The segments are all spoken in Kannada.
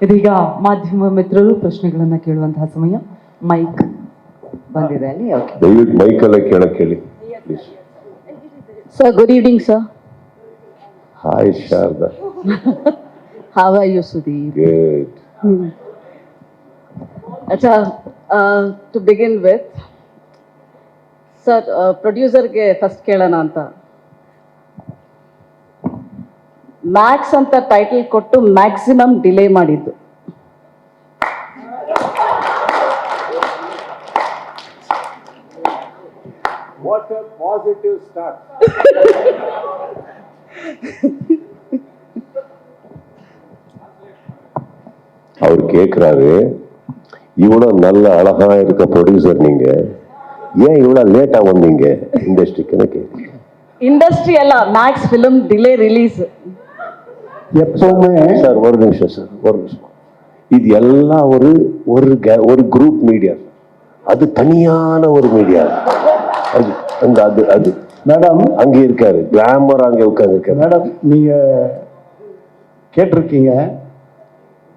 ಇದೀಗ ಮಾಧ್ಯಮ ಮಿತ್ರರು ಪ್ರಶ್ನೆಗಳನ್ನ ಕೇಳುವಂತಹ ಸಮಯ. ಮೈಕ್ ಬಂದಿದೆ ಅಲ್ಲಿ. ಓಕೆ, ದಯವಿಟ್ಟು ಮೈಕ್ ಅಲ್ಲೇ ಕೇಳಕ್ಕೆ ಹೇಳಿ please. Sir, good evening sir. Hi Sharada. How are you, Sudeep? Good. Acha, to begin with, sir, ಪ್ರೊಡ್ಯೂಸರ್ಗೆ ಫಸ್ಟ್ ಕೇಳೋಣ ಅಂತ. ಮ್ಯಾಕ್ಸ್ ಅಂತ ಟೈಟಲ್ ಕೊಟ್ಟು ಮ್ಯಾಕ್ಸಿಮಮ್ ಡಿಲೇ ಮಾಡಿದ್ದು. What a positive start. அவர் கேட்குறாரு, இவ்வளோ நல்ல அழகா இருக்க ப்ரொடியூசர் நீங்க ஏன் இவ்வளோ லேட்டா வந்தீங்க இண்டஸ்ட்ரிக்குன்னு கேட்கு. ಇಂಡಸ್ಟ್ರಿ ಅಲ್ಲ, ಮ್ಯಾಕ್ಸ್ ಫಿಲ್ಮ್ ಡಿಲೇ ರಿಲೀಸ್. எப்பவுமே சார் ஒரு நிமிஷம் சார், ஒரு நிமிஷம். இது எல்லாம் ஒரு குரூப் மீடியா, அது தனியான ஒரு மீடியா. அது அந்த அது அது மேடம் அங்கே இருக்காரு, கிளாமர் அங்கே உட்காந்துருக்காரு. மேடம், நீங்க கேட்டிருக்கீங்க,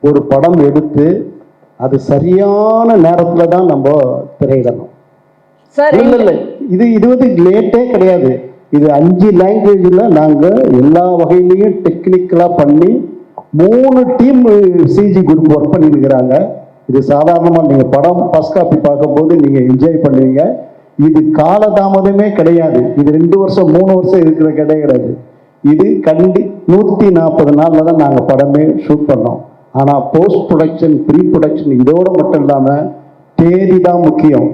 ஒரு படம் எடுத்து அது சரியான நேரத்தில் தான் நம்ம திரையிடணும். ಸರ್, இல்லை இது வந்து லேட்டே கிடையாது. இது 5 லாங்குவேஜில் நாங்கள் எல்லா வகையிலையும் டெக்னிக்கலாக பண்ணி 3 டீம் சிஜி குரூப் ஒர்க் பண்ணியிருக்கிறாங்க. இது சாதாரணமாக நீங்கள் படம் ஃபர்ஸ்ட் காப்பி பார்க்கும்போது நீங்கள் என்ஜாய் பண்ணுவீங்க. இது காலதாமதமே கிடையாது. இது 2 வருஷம் 3 வருஷம் இருக்கிற கிடையாது. இது 140 நாளில் தான் நாங்கள் படமே ஷூட் பண்ணோம். ஆனால் போஸ்ட் ப்ரொடக்ஷன், ப்ரீ ப்ரொடக்ஷன் இதோடு மட்டும் இல்லாமல் தேதி தான் முக்கியம்.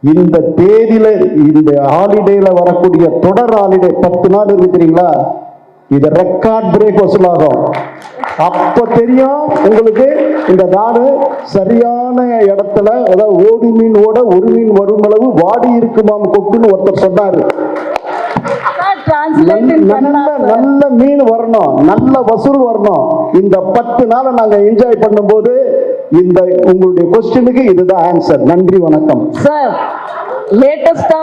இந்த தேதியில, இந்த ஹாலிடேல வரக்கூடிய தொடர் ஹாலிடே 10 நாள் இருக்கிறீங்களா, இது ரெக்கார்ட் பிரேக் வசூலாகும். அப்ப தெரியும் உங்களுக்கு இந்த நாடு சரியான இடத்துல, அதாவது ஓடி மீன் ஓட ஒரு மீன் வரும் அளவு வாடி இருக்குமாம் கொக்குன்னு ஒருத்தர் சொன்னாரு. நல்ல மீன் வரணும், நல்ல வசூல் வரணும். இந்த 10 நாளை நாங்க என்ஜாய் பண்ணும்போது இந்த உங்களுடைய क्वेश्चनக்கு இதுதான் ஆன்சர். நன்றி, வணக்கம் சார். லேட்டஸ்டா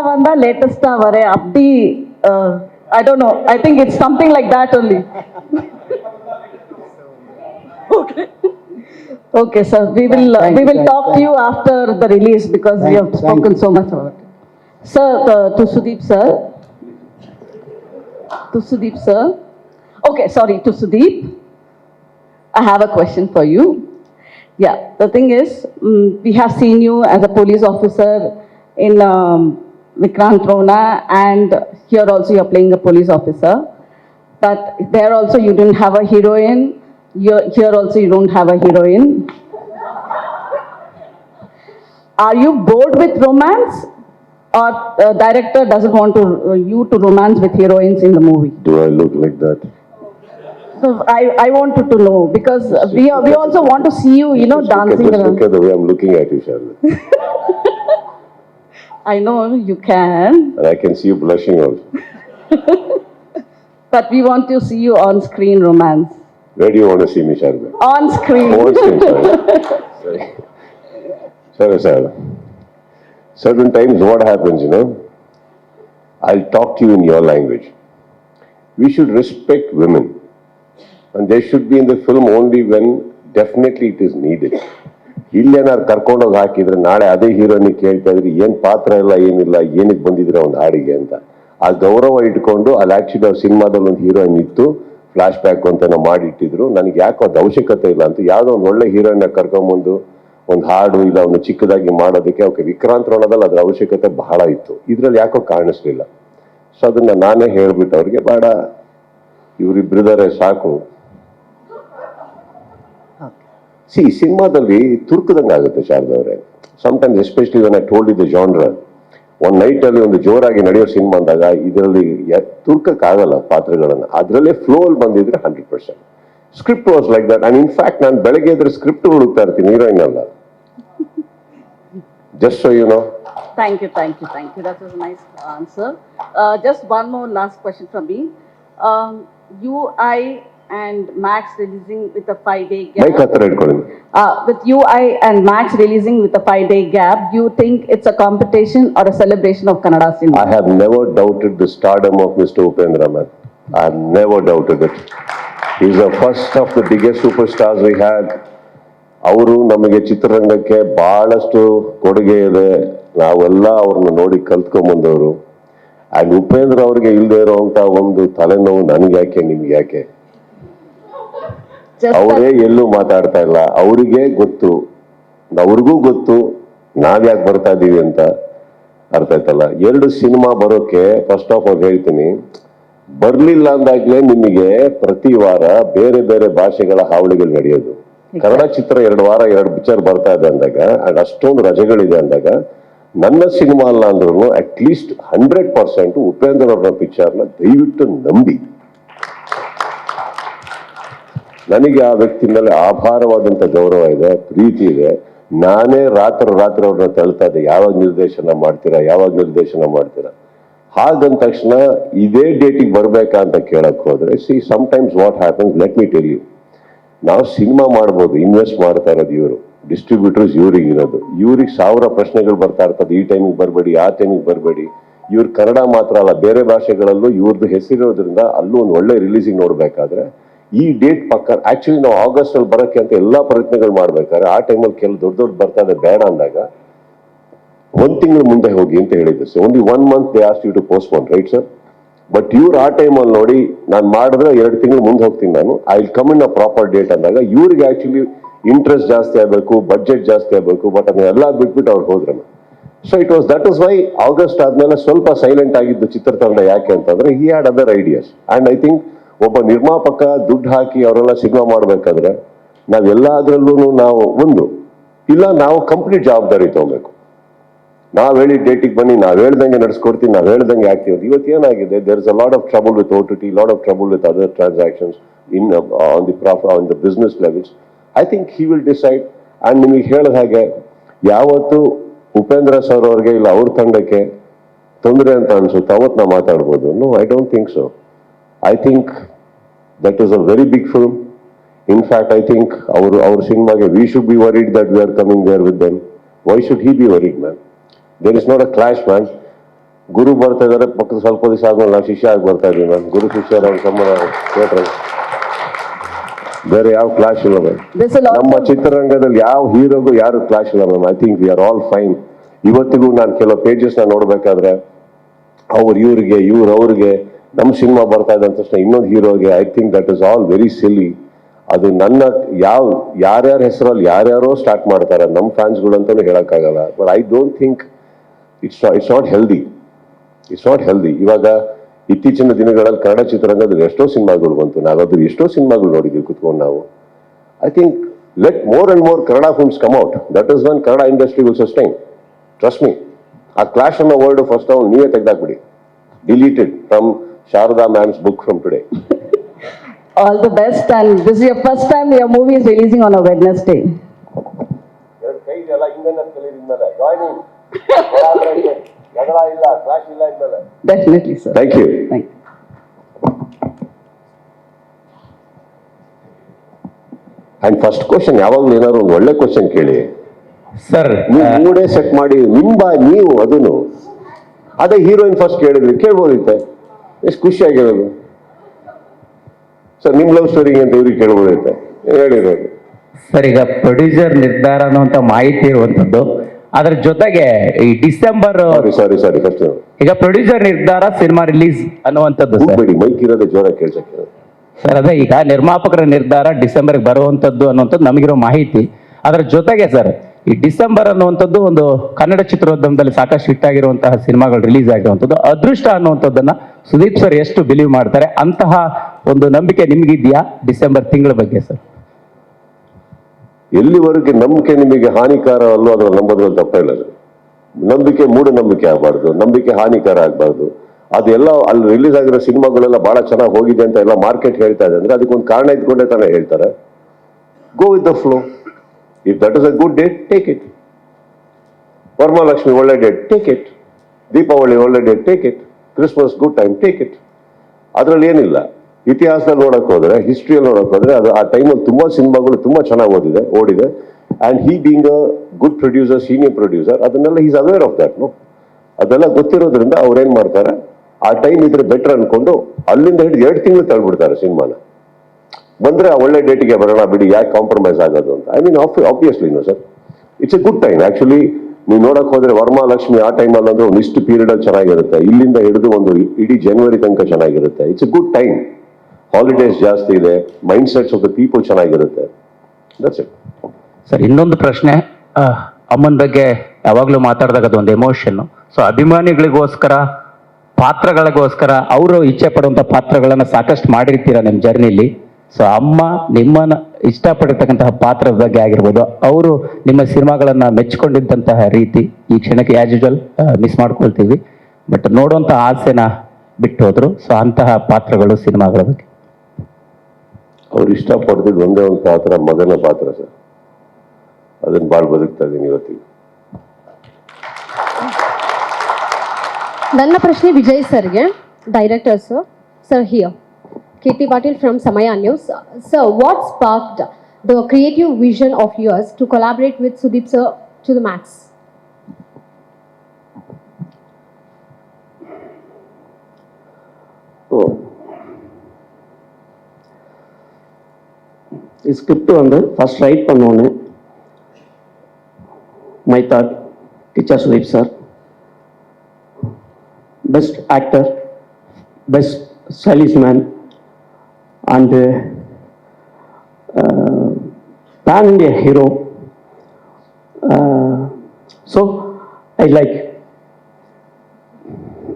வந்தா லேட்டஸ்டா வர அப்படி I don't know, I think it's something like that only. Okay sir, we will talk to you after the release because we have spoken so much about it. Sir, to Sudeep sir, okay, sorry, to Sudeep, I have a question for you. Yeah, the thing is, we have seen you as a police officer in Vikrant Rona, and here also you are playing a police officer. But there also you didn't have a heroine. Here also you don't have a heroine. Are you bored with romance, or director doesn't want you to romance with heroines in the movie? Do I look like that? So I wanted to know, because we also want to see you, dancing around. Look at the way I'm looking at you, Sharda. I know you can. And I can see you blushing also. But we want to see you on screen romance. Where do you want to see me, Sharda? On screen. On screen, sorry. Sharda. Certain times what happens, I'll talk to you in your language. We should respect women. And they should be in the film only when definitely it is needed. ಇಲ್ಲೇನಾರು ಕರ್ಕೊಂಡೋಗಿ ಹಾಕಿದ್ರೆ ನಾಳೆ ಅದೇ ಹೀರೋನಿಗೆ ಕೇಳ್ತಾ ಇದ್ರಿ ಏನು ಪಾತ್ರ ಇಲ್ಲ, ಏನಿಲ್ಲ, ಏನಕ್ಕೆ ಬಂದಿದ್ರೆ ಒಂದು ಹಾಡಿಗೆ ಅಂತ. ಆ ಗೌರವ ಇಟ್ಕೊಂಡು ಅಲ್ಲಿ ಆಕ್ಚುಲಿ ಅವ್ರ ಸಿನಿಮಾದಲ್ಲಿ ಒಂದು ಹೀರೋಯಿನ್ ಇತ್ತು, ಫ್ಲಾಶ್ ಬ್ಯಾಕ್ ಅಂತ ನಾವು ಮಾಡಿಟ್ಟಿದ್ರು. ನನಗೆ ಯಾಕೋ ಅದು ಅವಶ್ಯಕತೆ ಇಲ್ಲ ಅಂತ ಯಾವುದೋ ಒಂದು ಒಳ್ಳೆ ಹೀರೋಯಿನ್ನ ಕರ್ಕೊಂಬಂದು ಒಂದು ಹಾಡು ಇಲ್ಲ ಒಂದು ಚಿಕ್ಕದಾಗಿ ಮಾಡೋದಕ್ಕೆ ಓಕೆ, ವಿಕ್ರಾಂತ್ ರೋಣದಲ್ಲಿ ಅದ್ರ ಅವಶ್ಯಕತೆ ಬಹಳ ಇತ್ತು. ಇದ್ರಲ್ಲಿ ಯಾಕೋ ಕಾಣಿಸ್ಲಿಲ್ಲ. ಸೊ ಅದನ್ನ ನಾನೇ ಹೇಳ್ಬಿಟ್ಟು ಅವ್ರಿಗೆ ಬೇಡ, ಇವರಿಬ್ಬರಿದ್ದಾರೆ ಸಾಕು. ಸಿನಿಮಾದಲ್ಲಿ ತುರ್ಕದಂಗೆ ಆಗುತ್ತೆ ಶಾರದಾ ಅವರೇ. Sometimes especially when I told the genre, ಒಂದು ನೈಟಲ್ಲಿ ಒಂದು ಜೋರಾಗಿ ನಡೆಯೋ ಸಿನಿಮಾ ಅಂದಾಗ ಇದರಲ್ಲಿ ತುರ್ಕಕ್ಕಾಗಲ್ಲ ಪಾತ್ರಗಳನ್ನ. ಅದರಲ್ಲೇ ಫ್ಲೋ ಅಲ್ಲಿ ಬಂದಿದ್ರೆ 100%. Script was like that. And in fact ನಾನು ಬೆಳಗ್ಗೆ ಇದ್ರೆ ಸ್ಕ್ರಿಪ್ಟ್ ಹುಡುಕ್ತಾ ಇರ್ತೀನಿ, ಹೀರೋಯಿನ್ ಅಲ್ಲ. Just so you know. Thank you. That was a nice answer. Just one more last question from me. UI and Max releasing with a 5-day gap. Mic ಹತ್ರ ಇಟ್ಕೊಳ್ಳಿ. With UI and Max releasing with a 5-day gap, do you think it's a competition or a celebration of Kannada cinema? I have never doubted the stardom of Mr. Upendra, man. I have never doubted it. Is the first of the biggest super stars we had. ಅವರು ನಮಗೆ ಚಿತ್ರರಂಗಕ್ಕೆ ಬಹಳಷ್ಟು ಕೊಡುಗೆ ಇದೆ, ನಾವೆಲ್ಲ ಅವ್ರನ್ನ ನೋಡಿ ಕಲ್ತ್ಕೊಂಡ್ಬಂದವರು. ಆ್ಯಂಡ್ ಉಪೇಂದ್ರ ಅವ್ರಿಗೆ ಇಲ್ಲದೆ ಇರೋವಂಥ ಒಂದು ತಲೆನೋವು ನನಗೆ ಯಾಕೆ, ನಿಮ್ಗೆ ಯಾಕೆ? ಅವರೇ ಎಲ್ಲೂ ಮಾತಾಡ್ತಾ ಇಲ್ಲ, ಅವರಿಗೆ ಗೊತ್ತು, ಅವ್ರಿಗೂ ಗೊತ್ತು ನಾವ್ಯಾಕೆ ಬರ್ತಾ ಇದ್ದೀವಿ ಅಂತ. ಅರ್ಥ ಆಯ್ತಲ್ಲ? 2 ಸಿನಿಮಾ ಬರೋಕೆ ಫಸ್ಟ್ ಆಫ್ ಆಲ್ ಹೇಳ್ತೀನಿ, ಬರ್ಲಿಲ್ಲ ಅಂದಾಗ್ಲೇ ನಿಮಗೆ ಪ್ರತಿ ವಾರ ಬೇರೆ ಬೇರೆ ಭಾಷೆಗಳ ಹಾವಳಿಗಳು ನಡೆಯೋದು. ಕನ್ನಡ ಚಿತ್ರ 2 ವಾರ 2 ಪಿಕ್ಚರ್ ಬರ್ತಾ ಇದೆ ಅಂದಾಗ, ಅಂಡ್ ಅಷ್ಟೊಂದು ರಜೆಗಳಿದೆ ಅಂದಾಗ, ನನ್ನ ಸಿನಿಮಾ ಅಲ್ಲ ಅಂದ್ರೂ ಅಟ್ಲೀಸ್ಟ್ 100% ಉಪೇಂದ್ರ ಅವರ ಪಿಕ್ಚರ್ನ ದಯವಿಟ್ಟು ನಂಬಿ. ನನಗೆ ಆ ವ್ಯಕ್ತಿ ಮೇಲೆ ಅಪಾರವಾದಂಥ ಗೌರವ ಇದೆ, ಪ್ರೀತಿ ಇದೆ. ನಾನೇ ರಾತ್ರಿ ಅವ್ರನ್ನ ತಳ್ತಾ ಇದ್ದೆ, ಯಾವಾಗ ನಿರ್ದೇಶನ ಮಾಡ್ತೀರಾ. ಹಾಗಂದ ತಕ್ಷಣ ಇದೇ ಡೇಟಿಗೆ ಬರ್ಬೇಕಾ ಅಂತ ಕೇಳಕ್ ಹೋದ್ರೆ, sometimes what happens, let me tell you, ನಾವು ಸಿನಿಮಾ ಮಾಡ್ಬೋದು, ಇನ್ವೆಸ್ಟ್ ಮಾಡ್ತಾ ಇರೋದು ಇವರು, ಡಿಸ್ಟ್ರಿಬ್ಯೂಟರ್ಸ್ ಇವ್ರಿಗೆ ಇರೋದು. ಇವ್ರಿಗೆ 1000 ಪ್ರಶ್ನೆಗಳು ಬರ್ತಾ ಇರ್ತದೆ, ಈ ಟೈಮಿಗೆ ಬರಬೇಡಿ, ಆ ಟೈಮಿಗೆ ಬರಬೇಡಿ. ಇವ್ರು ಕನ್ನಡ ಮಾತ್ರ ಅಲ್ಲ, ಬೇರೆ ಭಾಷೆಗಳಲ್ಲೂ ಇವ್ರದ್ದು ಹೆಸರಿರೋದ್ರಿಂದ ಅಲ್ಲೂ ಒಂದು ಒಳ್ಳೆ ರಿಲೀಸಿಂಗ್ ನೋಡ್ಬೇಕಾದ್ರೆ ಈ ಡೇಟ್ ಪಕ್ಕ. ಆಕ್ಚುಲಿ ನಾವು ಆಗಸ್ಟ್ ಅಲ್ಲಿ ಬರೋಕ್ಕೆ ಅಂತ ಎಲ್ಲಾ ಪ್ರಯತ್ನಗಳು ಮಾಡ್ಬೇಕಾದ್ರೆ ಆ ಟೈಮಲ್ಲಿ ಕೆಲವು ದೊಡ್ಡ ಬರ್ತಾ ಇದೆ, ಬೇಡ ಅಂದಾಗ 1 ತಿಂಗಳು ಮುಂದೆ ಹೋಗಿ ಅಂತ ಹೇಳಿದ್ರು. So only 1 month they ask you to postpone, right sir? But ಇವ್ರು ಆ ಟೈಮಲ್ಲಿ ನೋಡಿ, ನಾನು ಮಾಡಿದ್ರೆ 2 ತಿಂಗಳು ಮುಂದೆ ಹೋಗ್ತೀನಿ ನಾನು, I will come in a proper date ಅಂದಾಗ ಇವ್ರಿಗೆ ಆಕ್ಚುಲಿ ಇಂಟ್ರೆಸ್ಟ್ ಜಾಸ್ತಿ ಆಗಬೇಕು, ಬಡ್ಜೆಟ್ ಜಾಸ್ತಿ ಆಗಬೇಕು. ಬಟ್ ಅದನ್ನೆಲ್ಲ ಬಿಟ್ಬಿಟ್ಟು ಅವ್ರು ಹೋದ್ರು. So that is why August ಆದ್ಮೇಲೆ ಸ್ವಲ್ಪ ಸೈಲೆಂಟ್ ಆಗಿದ್ದು ಚಿತ್ರತಂಡ. ಯಾಕೆ ಅಂತಂದ್ರೆ he had other ideas. And I think ಒಬ್ಬ ನಿರ್ಮಾಪಕ ದುಡ್ಡು ಹಾಕಿ ಅವರೆಲ್ಲ ಸಿನಿಮಾ ಮಾಡ್ಬೇಕಾದ್ರೆ ನಾವೆಲ್ಲದ್ರಲ್ಲೂ ನಾವು ಕಂಪ್ಲೀಟ್ ಜವಾಬ್ದಾರಿ ತಗೋಬೇಕು. ನಾವ್ ಹೇಳಿದ ಡೇಟಿಗೆ ಬನ್ನಿ, ನಾವ್ ಹೇಳ್ದಂಗೆ ನಡ್ಸ್ಕೊಡ್ತೀವಿ, ನಾವ್ ಹೇಳ್ದಂಗೆ ಆಗ್ತೀವಿ. ಇವತ್ತು ಏನಾಗಿದೆ, there is a lot of trouble with OTT, lot of trouble with other transactions on the business levels. I think he will decide. And ನಿಮಗೆ ಹೇಳಿದ ಹಾಗೆ ಯಾವತ್ತು ಉಪೇಂದ್ರ ಸರ್ ಅವ್ರಿಗೆ ಇಲ್ಲ ಅವ್ರ ತಂಡಕ್ಕೆ ತೊಂದರೆ ಅಂತ ಅನ್ಸುತ್ತೆ, ಅವತ್ತು ನಾವು ಮಾತಾಡ್ಬೋದು. No, I don't think so. I think that is a very big film. In fact I think ಅವ್ರ ಸಿನಿಮಾಗೆ we should be worried that we are coming there with them. Why should he be worried, man? There is not a clash, man. ಗುರು ಬರ್ತಾ ಇದಾರೆ, ಪಕ್ಕದ ಸ್ವಲ್ಪ ದಿವಸ ಆದ್ಮೇಲೆ ನಾವು ಶಿಷ್ಯ ಆಗಿ ಬರ್ತಾ ಇದೀವಿ, ಮ್ಯಾನ್. ಗುರು ಶಿಷ್ಯರ ಸಂಬಂಧ ಥಿಯೇಟರ್, ಬೇರೆ ಯಾವ ಕ್ಲಾಶ್ ಇಲ್ಲ ಮ್ಯಾಮ್. ನಮ್ಮ ಚಿತ್ರರಂಗದಲ್ಲಿ ಯಾವ ಹೀರೋಗೂ ಯಾರು ಕ್ಲಾಶ್ ಇಲ್ಲ ma'am. I think we are all fine. ಇವತ್ತಿಗೂ ನಾನು ಕೆಲವು ಪೇಜಸ್ ನ ನೋಡ್ಬೇಕಾದ್ರೆ ಇವ್ರಿಗೆ ಅವ್ರಿಗೆ ನಮ್ಮ ಸಿನಿಮಾ ಬರ್ತಾ ಇದೆ ಅಂತ ತಕ್ಷಣ ಇನ್ನೊಂದು ಹೀರೋಗೆ, I think that is all very silly. ಅದು ನನ್ನ ಯಾರ್ಯಾರ ಹೆಸರಲ್ಲಿ ಯಾರ್ಯಾರೋ ಸ್ಟಾರ್ಟ್ ಮಾಡ್ತಾರೆ, ನಮ್ಮ ಫ್ಯಾನ್ಸ್ಗಳು ಅಂತಾನು ಹೇಳಕ್ಕಾಗಲ್ಲ. But I don't think it's not healthy. ಇವಾಗ ಇತ್ತೀಚಿನ ದಿನಗಳಲ್ಲಿ ಕನ್ನಡ ಚಿತ್ರರಂಗದಲ್ಲಿ ಎಷ್ಟೋ ಸಿನಿಮಾಗಳು ಬಂತು, ನಾವದು ಎಷ್ಟೋ ಸಿನಿಮಾಗಳು ನೋಡಿದ್ವಿ ಕುತ್ಕೊಂಡು ನಾವು. I think let more and more Kannada films come out. That is one Kannada industry will sustain. Trust me. ಆ ಕ್ಲಾಶ್ ಅನ್ನೋ ವರ್ಡ್ ಫಸ್ಟ್ ನೀವೇ ತೆಗೆದಾಕ್ಬಿಡಿ. Deleted from Sharada ma'am's book from today. All the best, and this is your first time your movie is releasing on a Wednesday. Definitely, sir. Thank you. Thank you. And first question ಯಾವಾಗಲೂ ಏನಾದ್ರು ಒಂದು ಒಳ್ಳೆ ಕ್ವಶನ್ ಕೇಳಿ ಸರ್. ನೀವು ಮೂಡೇ ಸೆಟ್ ಮಾಡಿ ನೀವು ಅದನ್ನು ಅದೇ ಹೀರೋಯಿನ್ ಫಸ್ಟ್ ಕೇಳಿದ್ರಿ, ಕೇಳ್ಬೋದಿತ್ತೆ, ಎಷ್ಟು ಖುಷಿಯಾಗಿರೋದು. ಸರ್ ನಿಮ್ಮ ಲವ್ ಸ್ಟೋರಿಗೆ ಅಂತ ಇವ್ರಿಗೆ ಕೇಳ್ಬೋದಿತ್ತೆ, ಹೇಳಿರೋದು. ಸರ್, ಈಗ ಪ್ರೊಡ್ಯೂಸರ್ ನಿರ್ಧಾರ ಅನ್ನುವಂತ ಮಾಹಿತಿ ಇರುವಂತದ್ದು, ಅದ್ರ ಜೊತೆಗೆ ಈ ಡಿಸೆಂಬರ್ ಸಾರಿ ಫಸ್ಟ್ ಈಗ ಪ್ರೊಡ್ಯೂಸರ್ ನಿರ್ಧಾರ ಸಿನಿಮಾ ರಿಲೀಸ್ ಅನ್ನುವಂಥದ್ದು ಸರ್. ಬಿಡಿ, ಮೈಕ್ ಇರೋದೇ ಜೋರ ಕೇಳ್ಸಕ್ಕೆ. ಸರ್, ಅದೇ ಈಗ ನಿರ್ಮಾಪಕರ ನಿರ್ಧಾರ ಡಿಸೆಂಬರ್ಗೆ ಬರುವಂತದ್ದು ಅನ್ನುವಂಥದ್ದು ನಮಗಿರೋ ಮಾಹಿತಿ. ಅದರ ಜೊತೆಗೆ ಸರ್, ಈ ಡಿಸೆಂಬರ್ ಅನ್ನುವಂಥದ್ದು ಒಂದು ಕನ್ನಡ ಚಿತ್ರೋದ್ಯಮದಲ್ಲಿ ಸಾಕಷ್ಟು ಹಿಟ್ ಆಗಿರುವಂತಹ ಸಿನಿಮಾಗಳು ರಿಲೀಸ್ ಆಗಿರುವಂಥದ್ದು ಅದೃಷ್ಟ ಅನ್ನುವಂಥದ್ದನ್ನ ಸುದೀಪ್ ಸರ್ ಎಷ್ಟು ಬಿಲೀವ್ ಮಾಡ್ತಾರೆ, ಅಂತಹ ಒಂದು ನಂಬಿಕೆ ನಿಮ್ಗಿದ್ಯಾ ಡಿಸೆಂಬರ್ ತಿಂಗಳ ಬಗ್ಗೆ ಸರ್? ಎಲ್ಲಿವರೆಗೆ ನಂಬಿಕೆ ನಿಮಗೆ ಹಾನಿಕಾರ ಅಲ್ಲೋ ಅದ್ರ ನಂಬೋದ್ರಲ್ಲಿ ತಪ್ಪಿಲ್ಲ. ನಂಬಿಕೆ ಮೂಢನಂಬಿಕೆ ಆಗಬಾರ್ದು, ನಂಬಿಕೆ ಹಾನಿಕಾರ ಆಗಬಾರ್ದು. ಅದೆಲ್ಲ ಅಲ್ಲಿ ರಿಲೀಸ್ ಆಗಿರೋ ಸಿನಿಮಾಗಳೆಲ್ಲ ಬಹಳ ಚೆನ್ನಾಗಿ ಹೋಗಿದೆ ಅಂತ ಎಲ್ಲ ಮಾರ್ಕೆಟ್ ಹೇಳ್ತಾ ಇದೆ ಅಂದ್ರೆ ಅದಕ್ಕೊಂದು ಕಾರಣ ಇದ್ಕೊಂಡೇ ತಾನೇ ಹೇಳ್ತಾರೆ. Go with the flow. If that is a good date, take it. Varamahalakshmi ಒಳ್ಳೆ ಡೇಟ್, ಟೇಕ್ ಇಟ್. ದೀಪಾವಳಿ ಒಳ್ಳೆ date, take it. Christmas good time, take it. ಅದರಲ್ಲಿ ಏನಿಲ್ಲ. ಇತಿಹಾಸದಲ್ಲಿ ನೋಡಕ್ ಹೋದ್ರೆ, ಹಿಸ್ಟ್ರಿಯಲ್ಲಿ ನೋಡಕ್ ಹೋದ್ರೆ, ಅದು ಆ ಟೈಮಲ್ಲಿ ತುಂಬಾ ಸಿನಿಮಾಗಳು ತುಂಬಾ ಚೆನ್ನಾಗಿ ಓಡಿದೆ. And he being a good producer, senior producer, ಅದನ್ನೆಲ್ಲ ಈಸ್ ಅವೇರ್ ಆಫ್ ದಟ್. ಅದೆಲ್ಲ ಗೊತ್ತಿರೋದ್ರಿಂದ ಅವ್ರೇನ್ ಮಾಡ್ತಾರೆ, ಆ ಟೈಮ್ ಇದ್ರೆ ಬೆಟರ್ ಅನ್ಕೊಂಡು ಅಲ್ಲಿಂದ ಹಿಡಿದು 2 ತಿಂಗಳು ತಳ್ಬಿಡ್ತಾರೆ ಸಿನಿಮಾನ. ಬಂದರೆ ಒಳ್ಳೆ ಡೇಟಿಗೆ ಬರೋಣ ಬಿಡಿ, ಯಾಕೆ ಕಾಂಪ್ರಮೈಸ್ ಆಗೋದು ಅಂತ. I mean obviously no sir, it's a good time. Actually ನೀವು ನೋಡಕ್ ಹೋದ್ರೆ ವರಮಹಾಲಕ್ಷ್ಮಿ ಆ ಟೈಮಲ್ಲಿ ಅಂದ್ರೆ ಒಂದಿಷ್ಟು ಪೀರಿಯಡ್ ಅಲ್ಲಿ ಚೆನ್ನಾಗಿರುತ್ತೆ, ಇಲ್ಲಿಂದ ಹಿಡಿದು ಒಂದು ಇಡೀ ಜನವರಿ ತನಕ ಚೆನ್ನಾಗಿರುತ್ತೆ. It's a good time. Holidays ಜಾಸ್ತಿ ಇದೆ, mind sets of the people ಚೆನ್ನಾಗಿರುತ್ತೆ. That's it. ಸರ್, ಇನ್ನೊಂದು ಪ್ರಶ್ನೆ. ಅಮ್ಮನ ಬಗ್ಗೆ ಯಾವಾಗಲೂ ಮಾತಾಡಿದಾಗ ಅದೊಂದು ಎಮೋಷನ್ನು. ಸೊ ಅಭಿಮಾನಿಗಳಿಗೋಸ್ಕರ, ಪಾತ್ರಗಳಿಗೋಸ್ಕರ ಅವರು ಇಚ್ಛೆ ಪಡುವಂಥ ಪಾತ್ರಗಳನ್ನು ಸಾಕಷ್ಟು ಮಾಡಿರ್ತೀರ ನಿಮ್ಮ ಜರ್ನಿಲಿ. ಸೊ ಅಮ್ಮ ನಿಮ್ಮನ್ನ ಇಷ್ಟಪಟ್ಟಿರ್ತಕ್ಕಂತಹ ಪಾತ್ರದ ಬಗ್ಗೆ ಆಗಿರ್ಬೋದು, ಅವರು ನಿಮ್ಮ ಸಿನಿಮಾಗಳನ್ನು ಮೆಚ್ಚಿಕೊಂಡಿದ್ದಂತಹ ರೀತಿ ಈ ಕ್ಷಣಕ್ಕೆ ಆಸ್ ಯೂಶುವಲ್ ಮಿಸ್ ಮಾಡ್ಕೊಳ್ತೀವಿ. ಬಟ್ ನೋಡುವಂಥ ಆಸೆನ ಬಿಟ್ಟು ಹೋದ್ರು. ಸೊ ಅಂತಹ ಪಾತ್ರಗಳು, ಸಿನಿಮಾಗಳ ಬಗ್ಗೆ ಅವ್ರು ಇಷ್ಟಪಡ್ತಿದ್ದು ಒಂದೇ ಒಂದು ಪಾತ್ರ, ಮಗನ ಪಾತ್ರ ಸರ್. ಅದನ್ನ ಭಾಳ ಬದುಕ್ತಾ ಇದ್ದೀನಿ ಇವತ್ತಿಗೆ. ನನ್ನ ಪ್ರಶ್ನೆ ವಿಜಯ್ ಸರ್ಗೆ, director sir here. KT Patil from Samaya News. Sir, what sparked the creative vision of yours to collaborate with Sudeep sir to the max? Script வந்து ஃபர்ஸ்ட் ரைட் பண்ணோன்னு my thought teacher Sudeep sir, best actor, best stylish man and pan India hero. So I like.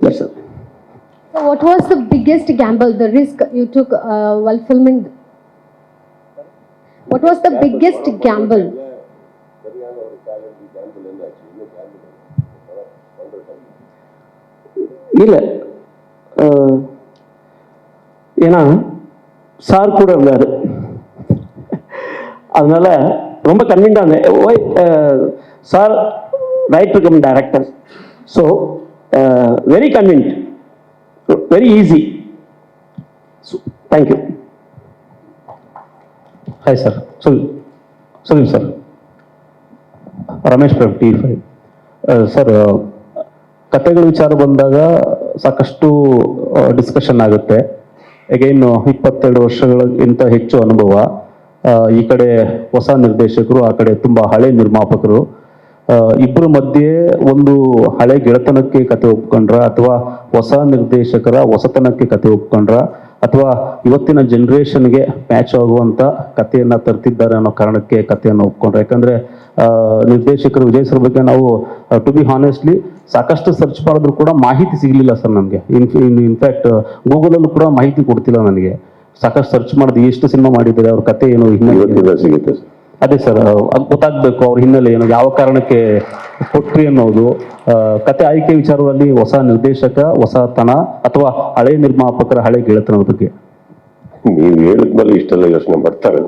That's it. So what was the biggest gamble, the risk you took while filming? What was the biggest gamble? இல்லை, ஏன்னா சார் கூட இருந்தார், அதனால ரொம்ப கன்வீன்டாக இருந்தேன். Why sir writer cum director, so very convenient, very easy. Thank you. Hi sir, Sudeep sir, Ramesh Prabhu, T5. Sir, ಕಥೆಗಳ ವಿಚಾರ ಬಂದಾಗ ಸಾಕಷ್ಟು ಡಿಸ್ಕಷನ್ ಆಗುತ್ತೆ. ಅಗೈನ್ 22 ವರ್ಷಗಳಿಗಿಂತ ಹೆಚ್ಚು ಅನುಭವ. ಈ ಕಡೆ ಹೊಸ ನಿರ್ದೇಶಕರು, ಆ ಕಡೆ ತುಂಬ ಹಳೆ ನಿರ್ಮಾಪಕರು. ಇಬ್ಬರ ಮಧ್ಯೆ ಒಂದು ಹಳೆ ಗೆಳೆತನಕ್ಕೆ ಕತೆ ಒಪ್ಕೊಂಡ್ರ, ಅಥವಾ ಹೊಸ ನಿರ್ದೇಶಕರ ಹೊಸತನಕ್ಕೆ ಕತೆ ಒಪ್ಕೊಂಡ್ರ, ಅಥವಾ ಇವತ್ತಿನ ಜನ್ರೇಷನ್ಗೆ ಮ್ಯಾಚ್ ಆಗುವಂಥ ಕಥೆಯನ್ನು ತರ್ತಿದ್ದಾರೆ ಅನ್ನೋ ಕಾರಣಕ್ಕೆ ಕಥೆಯನ್ನು ಒಪ್ಕೊಂಡ್ರೆ? ಯಾಕಂದರೆ ನಿರ್ದೇಶಕರು ವಿಜಯ್ ಸರ್ ಬಗ್ಗೆ ನಾವು ಟು ಬಿ ಹಾನೆಸ್ಟ್ಲಿ ಸಾಕಷ್ಟು ಸರ್ಚ್ ಮಾಡಿದ್ರು ಕೂಡ ಮಾಹಿತಿ ಸಿಗಲಿಲ್ಲ ಸರ್ ನಮಗೆ. ಇನ್ಫ್ಯಾಕ್ಟ್ ಗೂಗಲಲ್ಲೂ ಕೂಡ ಮಾಹಿತಿ ಕೊಡ್ತಿಲ್ಲ ನನಗೆ. ಸಾಕಷ್ಟು ಸರ್ಚ್ ಮಾಡಿದ್ವಿ, ಎಷ್ಟು ಸಿನಿಮಾ ಮಾಡಿದ್ದಾರೆ, ಅವ್ರ ಕತೆ ಏನು, ಹಿನ್ನೆಲೆ ಸಿಗುತ್ತೆ ಸರ್. ಅದೇ ಸರ್, ಗೊತ್ತಾಗಬೇಕು ಅವ್ರ ಹಿನ್ನೆಲೆ ಏನು, ಯಾವ ಕಾರಣಕ್ಕೆ ಕೊಟ್ರಿ ಅನ್ನೋದು. ಕತೆ ಆಯ್ಕೆ ವಿಚಾರದಲ್ಲಿ ಹೊಸ ನಿರ್ದೇಶಕ, ಹೊಸತನ, ಅಥವಾ ಹಳೆ ನಿರ್ಮಾಪಕರ ಹಳೆ ಗೆಳೆತನದ ಬಗ್ಗೆ ನೀವು ಹೇಳಿದ್ಮೇಲೆ ಇಷ್ಟೆಲ್ಲ ಯೋಚನೆ ಮಾಡ್ತಾರೆ.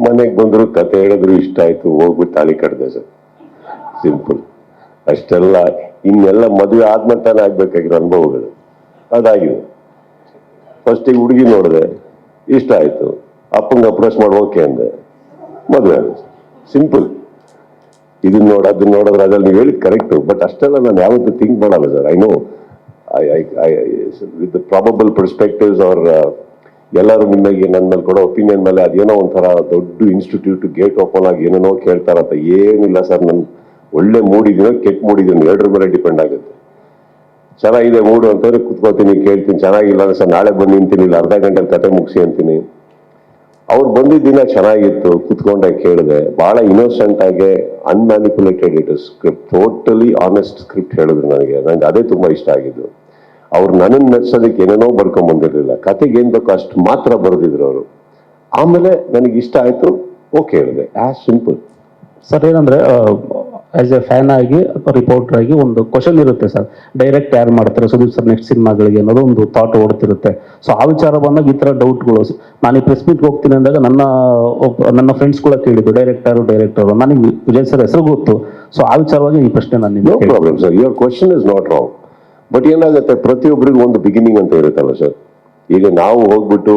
ಮನೆಗೆ ಬಂದ್ರು, ಕತೆ ಹೇಳಿದ್ರು, ಇಷ್ಟ ಆಯ್ತು, ಹೋಗ್ಬಿಟ್ಟು ತಾಳಿ ಕಟ್ಟಿದೆ ಸರ್. ಸಿಂಪಲ್ ಅಷ್ಟೆಲ್ಲ. ಇನ್ನೆಲ್ಲ ಮದುವೆ ಆದ್ಮೇಲೆ ತಾನೇ ಆಗ್ಬೇಕಾಗಿರೋ ಅನುಭವಗಳು ಅದಾಗಿದೆ. ಫಸ್ಟಿಗೆ ಹುಡುಗಿ ನೋಡಿದೆ, ಇಷ್ಟ ಆಯ್ತು, ಅಪ್ಪಂಗೆ ಅಪ್ರೋಚ್ ಮಾಡಿ ಓಕೆ ಅಂದೆ, ಮದುವೆ ಆದ. ಸಿಂಪಲ್. ಇದನ್ನ ಅದನ್ನ ನೋಡಿದ್ರೆ ಅದ್ರಲ್ಲಿ ನೀವು ಹೇಳಿದ್ ಕರೆಕ್ಟು. ಬಟ್ ಅಷ್ಟೆಲ್ಲ ನಾನು ಯಾವತ್ತೂ ಥಿಂಕ್ ಮಾಡಲ್ಲ sir. I know with probable perspectives ಅವ್ರ ಎಲ್ಲರೂ ನಿಮಗೆ ನನ್ನ ಮೇಲೆ ಕೊಡೋ ಒಪಿನಿಯನ್ ಮೇಲೆ ಅದೇನೋ ಒಂಥರ ದೊಡ್ಡ ಇನ್ಸ್ಟಿಟ್ಯೂಟ್ ಗೇಟ್ ಓಪನ್ ಆಗಿ ಏನೇನೋ ಕೇಳ್ತಾರಂತ. ಏನಿಲ್ಲ ಸರ್, ನನ್ನ ಒಳ್ಳೆ ಮೂಡಿದೀನೋ ಕೆಟ್ಟ ಮೂಡಿದೀನೋ ಎರಡರ ಮೇಲೆ ಡಿಪೆಂಡ್ ಆಗುತ್ತೆ. ಚೆನ್ನಾಗಿದೆ ಮೂಡು ಅಂತಂದ್ರೆ ಕುತ್ಕೋತೀನಿ, ಕೇಳ್ತೀನಿ. ಚೆನ್ನಾಗಿಲ್ಲ ಅಂದ್ರೆ ಸರ್ ನಾಳೆ ಬಂದು ನಿಂತೀನಿ, ಇಲ್ಲ ಅರ್ಧ ಗಂಟೆಲಿ ಕತೆ ಮುಗಿಸಿ ಅಂತೀನಿ. ಅವ್ರು ಬಂದಿದ್ದ ದಿನ ಚೆನ್ನಾಗಿತ್ತು, ಕುತ್ಕೊಂಡೆ ಕೇಳಿದೆ. ಭಾಳ ಇನ್ನೋಸೆಂಟ್ ಆಗಿ unmanipulated it script, totally honest script ಹೇಳಿದ್ರು ನನಗೆ. ನಂಗೆ ಅದೇ ತುಂಬ ಇಷ್ಟ ಆಗಿದ್ದು. ಅವ್ರು ನನ್ನನ್ನು ಮೆಚ್ಚೋದಕ್ಕೆ ಏನೇನೋ ಬರ್ಕೊಂಬಂದಿರಲಿಲ್ಲ, ಕತೆಗೆ ಏನು ಬೇಕೋ ಅಷ್ಟು ಮಾತ್ರ ಬರೆದಿದ್ರು ಅವರು. ಆಮೇಲೆ ನನಗೆ ಇಷ್ಟ ಆಯಿತು, ಓಕೆ ಹೇಳಿದೆ, ಆ್ಯಸ್ ಸಿಂಪಲ್. ಸರ್, ಏನಂದ್ರೆ ಆಸ್ ಎ ಫ್ಯಾನ್ ಆಗಿ ಅಥವಾ ರಿಪೋರ್ಟರ್ ಆಗಿ ಒಂದು ಕ್ವಶನ್ ಇರುತ್ತೆ ಸರ್, ಡೈರೆಕ್ಟ್ ಯಾರು ಮಾಡ್ತಾರೆ ಸುದೀಪ್ ಸರ್ ನೆಕ್ಸ್ಟ್ ಸಿನಿಮಾಗಳಿಗೆ ಅನ್ನೋದು ಒಂದು ಥಾಟ್ ಓಡ್ತಿರುತ್ತೆ. ಸೊ ಆ ವಿಚಾರ ಬಂದಾಗ ಈ ಥರ ಡೌಟ್ಗಳು. ನಾನು ಈ ಪ್ರೆಸ್ ಮೀಟ್ಗೆ ಹೋಗ್ತೀನಿ ಅಂದಾಗ ನನ್ನ ಫ್ರೆಂಡ್ಸ್ ಕೂಡ ಕೇಳಿದ್ದು ಡೈರೆಕ್ಟರ್ ನನಗೆ ವಿಜಯ್ ಸರ್ ಹೆಸರು ಗೊತ್ತು. ಸೊ ಆ ವಿಚಾರವಾಗಿ ಈ ಪ್ರಶ್ನೆ ನಾನು no problem sir, your question is not wrong. But ಏನಾಗುತ್ತೆ, ಪ್ರತಿಯೊಬ್ಬರಿಗೂ ಒಂದು ಬಿಗಿನಿಂಗ್ ಅಂತ ಇರುತ್ತಲ್ಲ ಸರ್. ಈಗ ನಾವು ಹೋಗ್ಬಿಟ್ಟು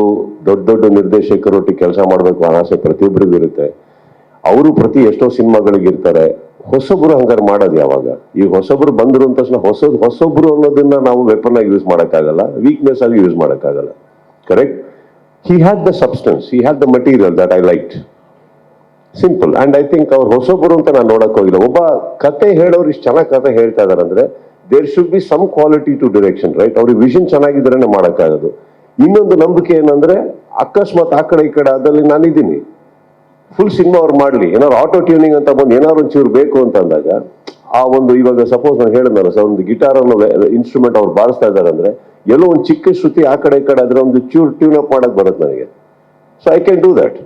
ದೊಡ್ಡ ನಿರ್ದೇಶಕರೊಟ್ಟಿಗೆ ಕೆಲಸ ಮಾಡಬೇಕು ಆಸೆ ಪ್ರತಿಯೊಬ್ಬರಿಗೂ ಇರುತ್ತೆ. ಅವರು ಎಷ್ಟೋ ಸಿನಿಮಾಗಳಿಗೆ ಇರ್ತಾರೆ. ಹೊಸೊಬ್ರು ಹಂಗಾರೆ ಮಾಡೋದು ಯಾವಾಗ? ಈಗ ಹೊಸೊಬ್ರು ಬಂದ್ರು ಅಂದ ತಕ್ಷಣ ಹೊಸೊಬ್ರು ಅನ್ನೋದನ್ನ ನಾವು ವೆಪನ್ ಆಗಿ ಯೂಸ್ ಮಾಡೋಕ್ಕಾಗಲ್ಲ, ವೀಕ್ನೆಸ್ ಆಗಿ ಯೂಸ್ ಮಾಡೋಕ್ಕಾಗಲ್ಲ. Correct? he had the substance, he had the material that I liked. Simple. And I think ಅವ್ರು ಹೊಸೊಬ್ಬರು ಅಂತ ನಾನು ನೋಡಕ್ ಹೋಗಿಲ್ಲ. ಒಬ್ಬ ಕತೆ ಹೇಳೋರು ಇಷ್ಟು ಚೆನ್ನಾಗಿ ಕತೆ ಹೇಳ್ತಾ ಇದಾರೆ ಅಂದ್ರೆ there should be some quality to direction, right? ಅವ್ರಿಗೆ ವಿಷನ್ ಚೆನ್ನಾಗಿದ್ರೇನೆ ಮಾಡೋಕ್ಕಾಗೋದು. ಇನ್ನೊಂದು ನಂಬಿಕೆ ಏನಂದ್ರೆ ಅಕಸ್ಮಾತ್ ಆ ಕಡೆ ಈ ಕಡೆ ಅದ್ರಲ್ಲಿ ನಾನಿದ್ದೀನಿ, ಫುಲ್ ಸಿನಿಮಾ ಅವ್ರು ಮಾಡಲಿ, ಏನಾದ್ರು ಆಟೋ ಟ್ಯೂನಿಂಗ್ ಅಂತ ಬಂದು ಏನಾದ್ರು ಒಂಚೂರು ಬೇಕು ಅಂತ ಅಂದಾಗ ಆ ಒಂದು, ಇವಾಗ ಸಪೋಸ್ ನಾನು ಹೇಳಿದ್ನಲ್ಲ ಸರ್, ಒಂದು ಗಿಟಾರ್ ಅನ್ನೋ ಇನ್ಸ್ಟ್ರೂಮೆಂಟ್ ಅವ್ರು ಬಾರಿಸ್ತಾ ಇದ್ದಾರೆ ಅಂದ್ರೆ ಎಲ್ಲೋ ಒಂದು ಚಿಕ್ಕ ಶ್ರುತಿ ಆ ಕಡೆ ಈ ಕಡೆ ಆದ್ರೆ ಒಂದು ಚೂರು ಟ್ಯೂನ್ ಅಪ್ ಮಾಡಕ್ ಬರುತ್ತೆ ನನಗೆ. So I can do that.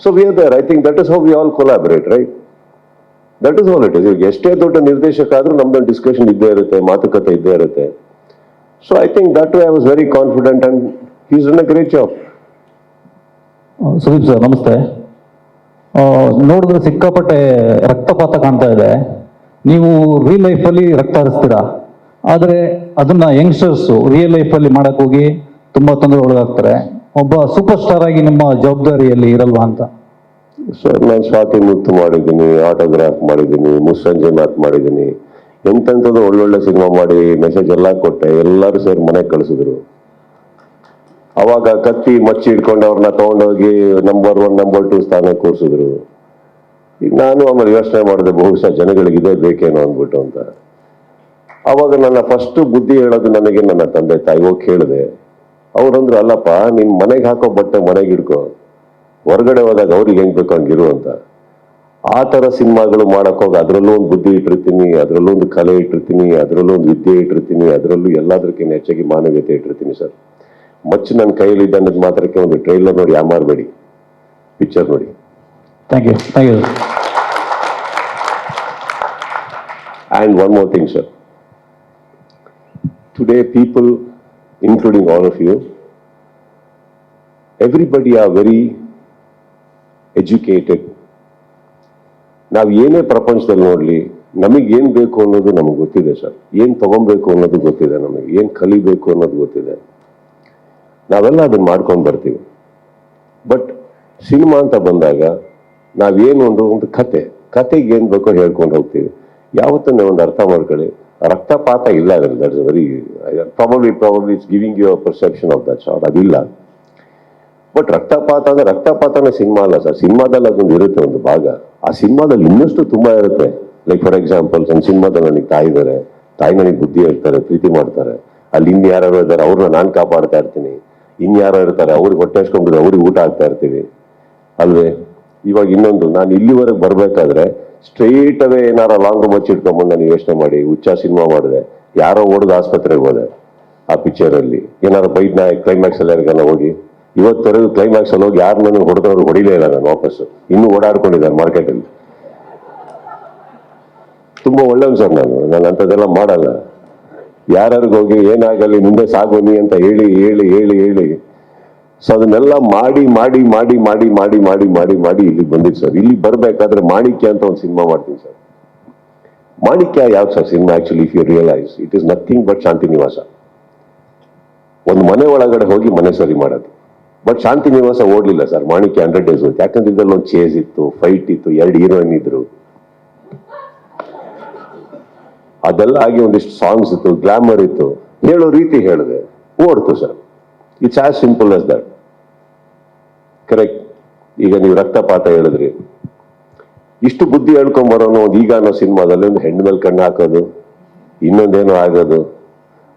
So we are there. I think that is how we all collaborate, right? That is all it is. ಈಗ ಎಷ್ಟೇ ದೊಡ್ಡ ನಿರ್ದೇಶಕ ಆದ್ರೂ ನಮ್ದೊಂದು ಡಿಸ್ಕಷನ್ ಇದ್ದೇ ಇರುತ್ತೆ, ಮಾತುಕತೆ ಇದ್ದೇ ಇರುತ್ತೆ. So I think that way I was very confident and he is done a great job. Sudeep sir ನಮಸ್ತೆ. ನೋಡಿದ್ರೆ ಸಿಕ್ಕಾಪಟ್ಟೆ ರಕ್ತಪಾತ ಕಾಣ್ತಾ ಇದೆ. ನೀವು ರಿಯಲ್ ಲೈಫಲ್ಲಿ ರಕ್ತ ಹರಿಸ್ತೀರಾ, ಆದರೆ ಅದನ್ನ ಯಂಗ್ಸ್ಟರ್ಸು ರಿಯಲ್ ಲೈಫಲ್ಲಿ ಮಾಡಕ್ ಹೋಗಿ ತುಂಬಾ ತೊಂದರೆ ಒಳಗಾಗ್ತಾರೆ. ಒಬ್ಬ ಸೂಪರ್ ಸ್ಟಾರ್ ಆಗಿ ನಿಮ್ಮ ಜವಾಬ್ದಾರಿಯಲ್ಲಿ ಇರಲ್ವಾ ಅಂತ. ಸರ್, ನಾನು ಸ್ವಾತಿ ಮುತ್ತು ಮಾಡಿದ್ದೀನಿ, ಆಟೋಗ್ರಾಫ್ ಮಾಡಿದ್ದೀನಿ, ಮುಸ್ಸಂಜೆ ಮಾತು ಮಾಡಿದ್ದೀನಿ, ಎಂತೆಂಥದ್ದು ಒಳ್ಳೊಳ್ಳೆ ಸಿನಿಮಾ ಮಾಡಿ ಮೆಸೇಜ್ ಎಲ್ಲ ಕೊಟ್ಟೆ. ಎಲ್ಲರೂ ಸೇರಿ ಮನೆಗೆ ಕಳಿಸಿದ್ರು. ಅವಾಗ ಕತ್ತಿ ಮಚ್ಚಿ ಹಿಡ್ಕೊಂಡು ಅವ್ರನ್ನ ತಗೊಂಡೋಗಿ ನಂಬರ್ 1 ನಂಬರ್ 2 ಸ್ಥಾನ ಕೂರಿಸಿದ್ರು. ಈಗ ನಾನು ಆಮೇಲೆ ಯೋಚನೆ ಮಾಡಿದೆ, ಬಹುಶಃ ಜನಗಳಿಗೆ ಇದೇ ಬೇಕೇನೋ ಅಂದ್ಬಿಟ್ಟು ಅಂತ. ಅವಾಗ ನನ್ನ ಫಸ್ಟ್ ಬುದ್ಧಿ ಹೇಳೋದು ನನಗೆ ನನ್ನ ತಂದೆ ತಾಯಿ ಹೋಗಿ ಹೇಳಿದೆ. ಅವ್ರಂದ್ರು, ಅಲ್ಲಪ್ಪ ನಿನ್ ಮನೆಗೆ ಹಾಕೋ ಬಟ್ಟೆ ಮನೆಗೆ ಹಿಡ್ಕೊ, ಹೊರಗಡೆ ಹೋದಾಗ ಅವ್ರಿಗೆ ಹೆಂಗ್ ಬೇಕೋ ಹಂಗಿರು ಅಂತ. ಆ ಥರ ಸಿನಿಮಾಗಳು ಮಾಡಕ್ ಹೋಗಿ ಅದರಲ್ಲೂ ಒಂದು ಬುದ್ಧಿ ಇಟ್ಟಿರ್ತೀನಿ, ಅದರಲ್ಲೂ ಒಂದು ಕಲೆ ಇಟ್ಟಿರ್ತೀನಿ, ಅದರಲ್ಲೂ ಒಂದು ವಿದ್ಯೆ ಇಟ್ಟಿರ್ತೀನಿ, ಅದರಲ್ಲೂ ಎಲ್ಲದಕ್ಕಿಂತ ಹೆಚ್ಚಾಗಿ ಮಾನವೀಯತೆ ಇಟ್ಟಿರ್ತೀನಿ ಸರ್. ಮಚ್ಚು ನನ್ನ ಕೈಯಲ್ಲಿದ್ದ ಅನ್ನೋದು ಮಾತ್ರಕ್ಕೆ ಒಂದು ಟ್ರೈಲರ್ ನೋಡಿ ಯಾಮಾರಬೇಡಿ, ಪಿಕ್ಚರ್ ನೋಡಿ. Thank you, thank you. And one more thing, sir. Today, people, including all of you, everybody are very educated. ನಾವು ಏನೇ ಪ್ರಪಂಚದಲ್ಲಿ ನೋಡಲಿ, ನಮಗೇನು ಬೇಕು ಅನ್ನೋದು ನಮಗೆ ಗೊತ್ತಿದೆ ಸರ್. ಏನು ತಗೊಬೇಕು ಅನ್ನೋದು ಗೊತ್ತಿದೆ, ನಮಗೆ ಏನು ಕಲಿಬೇಕು ಅನ್ನೋದು ಗೊತ್ತಿದೆ. ನಾವೆಲ್ಲ ಅದನ್ನ ಮಾಡ್ಕೊಂಡು ಬರ್ತೀವಿ. ಬಟ್ ಸಿನಿಮಾ ಅಂತ ಬಂದಾಗ ನಾವೇನು ಒಂದು ಕತೆಗೆ ಏನು ಬೇಕೋ ಹೇಳ್ಕೊಂಡು ಹೋಗ್ತೀವಿ. ಯಾವತ್ತೂ ಒಂದು ಅರ್ಥ ಮಾಡ್ಕೊಳ್ಳಿ, ರಕ್ತಪಾತ ಇಲ್ಲ ಅದರಲ್ಲಿ. That's very probably it's giving you a perception of that sort. ಅದಿಲ್ಲ. ಬಟ್ ರಕ್ತಪಾತ ಅಂದ್ರೆ ರಕ್ತಪಾತನೇ ಸಿನಿಮಾ ಅಲ್ಲ ಸರ್. ಸಿನಿಮಾದಲ್ಲಿ ಅದೊಂದು ಇರುತ್ತೆ, ಒಂದು ಭಾಗ. ಆ ಸಿನಿಮಾದಲ್ಲಿ ಇನ್ನಷ್ಟು ತುಂಬಾ ಇರುತ್ತೆ. ಲೈಕ್ ಫಾರ್ ಎಕ್ಸಾಂಪಲ್, ನನ್ನ ಸಿನಿಮಾದಲ್ಲಿ ನನಗೆ ತಾಯಿ ಇದ್ದಾರೆ, ತಾಯಿ ನನಗೆ ಬುದ್ಧಿ ಹೇಳ್ತಾರೆ, ಪ್ರೀತಿ ಮಾಡ್ತಾರೆ. ಅಲ್ಲಿ ಇನ್ಯಾರು ಇದ್ದಾರೆ, ಅವ್ರನ್ನ ನಾನು ಕಾಪಾಡ್ತಾ ಇರ್ತೀನಿ. ಇನ್ಯಾರೋ ಇರ್ತಾರೆ, ಅವ್ರಿಗೆ ಹೊಟ್ಟೆ ಹಚ್ಕೊಂಡ್ಬಿಟ್ಟು ಅವ್ರಿಗೆ ಊಟ ಆಗ್ತಾ ಇರ್ತೀವಿ ಅಲ್ವೇ. ಇವಾಗ ಇನ್ನೊಂದು, ನಾನು ಇಲ್ಲಿವರೆಗೆ ಬರ್ಬೇಕಾದ್ರೆ ಸ್ಟ್ರೈಟ್ ಅವೇ ಏನಾರ ಲಾಂಗ್ ಮಚ್ಚಿ ಇಟ್ಕೊಂಬಂದು ನಾನು ಯೋಚನೆ ಮಾಡಿ ಹುಚ್ಚ ಸಿನಿಮಾ ಮಾಡಿದೆ. ಯಾರೋ ಓಡಿದ ಆಸ್ಪತ್ರೆಗೆ ಹೋದೆ ಆ ಪಿಕ್ಚರಲ್ಲಿ. ಏನಾರು ಬೈದ್ನ ಕ್ಲೈಮ್ಯಾಕ್ಸ್ ಅಲ್ಲಿ ಯಾರಿಗಾನ ಹೋಗಿ, ಇವತ್ತವರೆಗೂ ಕ್ಲೈಮ್ಯಾಕ್ಸ್ ಅಲ್ಲಿ ಹೋಗಿ ಯಾರು ನನಗೆ ಹೊಡೆದವ್ರು ಹೊಡಿಲೇ ಇಲ್ಲ ನಾನು ವಾಪಸ್ಸು. ಇನ್ನೂ ಓಡಾಡ್ಕೊಂಡಿದ್ದಾರೆ ಮಾರ್ಕೆಟಲ್ಲಿ. ತುಂಬಾ ಒಳ್ಳೆಯವ್ನು ಸರ್ ನಾನು ಅಂಥದ್ದೆಲ್ಲ ಮಾಡಲ್ಲ. ಯಾರ್ಯಾರಿಗೆ ಹೋಗಿ ಏನಾಗಲಿ ಮುಂದೆ ಸಾಗೋನಿ ಅಂತ ಹೇಳಿ ಹೇಳಿ ಹೇಳಿ ಹೇಳಿ ಸೊ ಅದನ್ನೆಲ್ಲ ಮಾಡಿ ಮಾಡಿ ಮಾಡಿ ಮಾಡಿ ಮಾಡಿ ಮಾಡಿ ಮಾಡಿ ಮಾಡಿ ಇಲ್ಲಿಗೆ ಬಂದಿದ್ದು ಸರ್. ಇಲ್ಲಿ ಬರಬೇಕಾದ್ರೆ ಮಾಣಿಕ್ಯ ಅಂತ ಒಂದು ಸಿನಿಮಾ ಮಾಡ್ತೀನಿ ಸರ್. ಮಾಣಿಕ್ಯ ಯಾವ್ದು sir cinema? Actually if you realise, it is nothing but Shanti Nivasa. ಒಂದು ಮನೆ ಒಳಗಡೆ ಹೋಗಿ ಮನೆ ಸರಿ ಮಾಡೋದು. ಬಟ್ ಶಾಂತಿ ನಿವಾಸ ಓಡ್ಲಿಲ್ಲ ಸರ್, ಮಾಣಿಕ್ಯ 100 days ಹೋಯ್ತು. ಯಾಕಂದ್ರೆ ಇದ್ರಲ್ಲಿ ಒಂದು ಚೇಸ್ ಇತ್ತು, ಫೈಟ್ ಇತ್ತು, 2 ಹೀರೋಯಿನ್ ಇದ್ರು, ಅದೆಲ್ಲ ಆಗಿ ಒಂದಿಷ್ಟು ಸಾಂಗ್ಸ್ ಇತ್ತು, ಗ್ಲಾಮರ್ ಇತ್ತು. ಹೇಳೋ ರೀತಿ ಹೇಳಿದೆ, ಓಡ್ತು sir. It's as simple as that. Correct. ಈಗ ನೀವು ರಕ್ತಪಾತ ಹೇಳಿದ್ರಿ, ಇಷ್ಟು ಬುದ್ಧಿ ಹೇಳ್ಕೊಂಬರೋನು ಒಂದು ಈಗ ಅನ್ನೋ ಸಿನಿಮಾದಲ್ಲಿ ಒಂದು ಹೆಣ್ಣು ಮೇಲೆ ಕಣ್ಣು ಹಾಕೋದು, ಇನ್ನೊಂದೇನೋ ಆಗೋದು,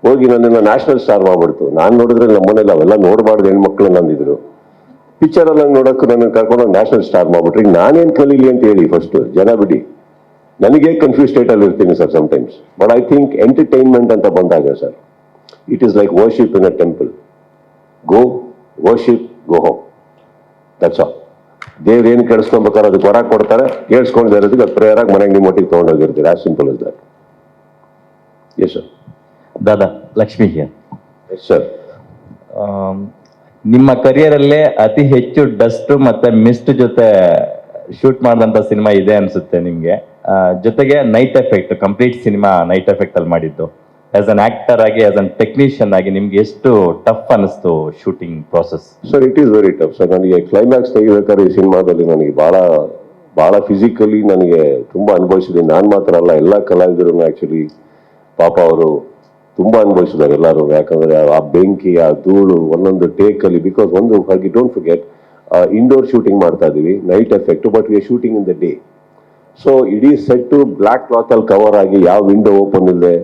ಹೋಗಿ ನನ್ನನ್ನು ನ್ಯಾಷನಲ್ ಸ್ಟಾರ್ ಮಾಡ್ಬಿಡ್ತು. ನಾನು ನೋಡಿದ್ರೆ ನಮ್ಮನೇಲಿ ಅವೆಲ್ಲ ನೋಡಬಾರ್ದು ಹೆಣ್ಮಕ್ಳು ನಂದಿದ್ರು. ಪಿಕ್ಚರಲ್ಲಿ ಹಂಗೆ ನೋಡೋಕೆ ನನ್ನ ಕರ್ಕೊಂಡು ನ್ಯಾಷನಲ್ ಸ್ಟಾರ್ ಮಾಡ್ಬಿಟ್ರಿ. ಈಗ ನಾನೇನು ಕಲೀಲಿ ಅಂತ ಹೇಳಿ ಫಸ್ಟ್ ಜನ ಬಿಡಿ. ನನಗೆ ಕನ್ಫ್ಯೂಸ್ ಸ್ಟೇಟಲ್ಲಿ ಇರ್ತೀನಿ sir sometimes. But I think entertainment ಅಂತ ಬಂದಾಗ sir, it is like worship in a temple. Go worship, go home, that's all. ದೇವ್ರು ಏನು ಕೇಳಿಸ್ಕೊಬೇಕಾದ್ರೆ ಅದಕ್ಕೆ ಹೊರ ಕೊಡ್ತಾರೆ, ಕೇಳಿಸ್ಕೊಂಡ್ದೇ ಇರೋದಕ್ಕೆ ಅದು ಪ್ರೇಯರ್ ಆಗಿ ಮನೆಗೆ ನಿಮ್ಮ ಒಟ್ಟಿಗೆ ತೊಗೊಂಡೋಗಿರ್ತೀರಿ. As simple is that. Yes sir. Dada, Lakshmi here. Yes sir. ನಿಮ್ಮ ಕರಿಯರಲ್ಲೇ ಅತಿ ಹೆಚ್ಚು ಡಸ್ಟ್ ಮತ್ತೆ ಮಿಸ್ಟ್ ಜೊತೆ ಶೂಟ್ ಮಾಡಿದಂತ ಸಿನಿಮಾ ಇದೆ ಅನ್ಸುತ್ತೆ ನಿಮ್ಗೆ. ಜೊತೆಗೆ night effect, complete cinema night effect ಅಲ್ಲಿ ಮಾಡಿದ್ದು. ಆಸ್ ಅನ್ ಆಕ್ಟರ್ ಆಗಿ, ಆಸ್ ಅನ್ ಟೆಕ್ನಿಷಿಯನ್ ಆಗಿ ನಿಮ್ಗೆ ಎಷ್ಟು ಟಫ್ ಅನಿಸ್ತು shooting process? Sir, it is very tough sir. ನನಗೆ ಕ್ಲೈಮ್ಯಾಕ್ಸ್ ತೆಗಿಬೇಕಾದ್ರೆ ಈ ಸಿನಿಮಾದಲ್ಲಿ ನನಗೆ ಭಾಳ ಫಿಸಿಕಲಿ ನನಗೆ ತುಂಬ ಅನುಭವಿಸಿದ್ದೀನಿ. ನಾನು ಮಾತ್ರ ಅಲ್ಲ, ಎಲ್ಲ ಕಲಾವಿದರು ಆ್ಯಕ್ಚುಲಿ ಪಾಪ ಅವರು ತುಂಬಾ ಅನುಭವಿಸಿದ್ದಾರೆ ಎಲ್ಲರೂ. ಯಾಕಂದ್ರೆ ಆ ಬೆಂಕಿ, ಆ ಧೂಳು, ಒಂದೊಂದು ಟೇಕಲ್ಲಿ, ಬಿಕಾಸ್ ಒಂದು ಡೋಂಟ್ ಫರ್ಗೆಟ್, ಇಂಡೋರ್ ಶೂಟಿಂಗ್ ಮಾಡ್ತಾ ಇದೀವಿ, night effect, but we are shooting in the day. So ಇಡೀ ಸೆಟ್ಟು ಬ್ಲ್ಯಾಕ್ ಕ್ಲಾತ್ ಅಲ್ಲಿ ಕವರ್ ಆಗಿ, ಯಾವ ವಿಂಡೋ ಓಪನ್ ಇಲ್ಲದೆ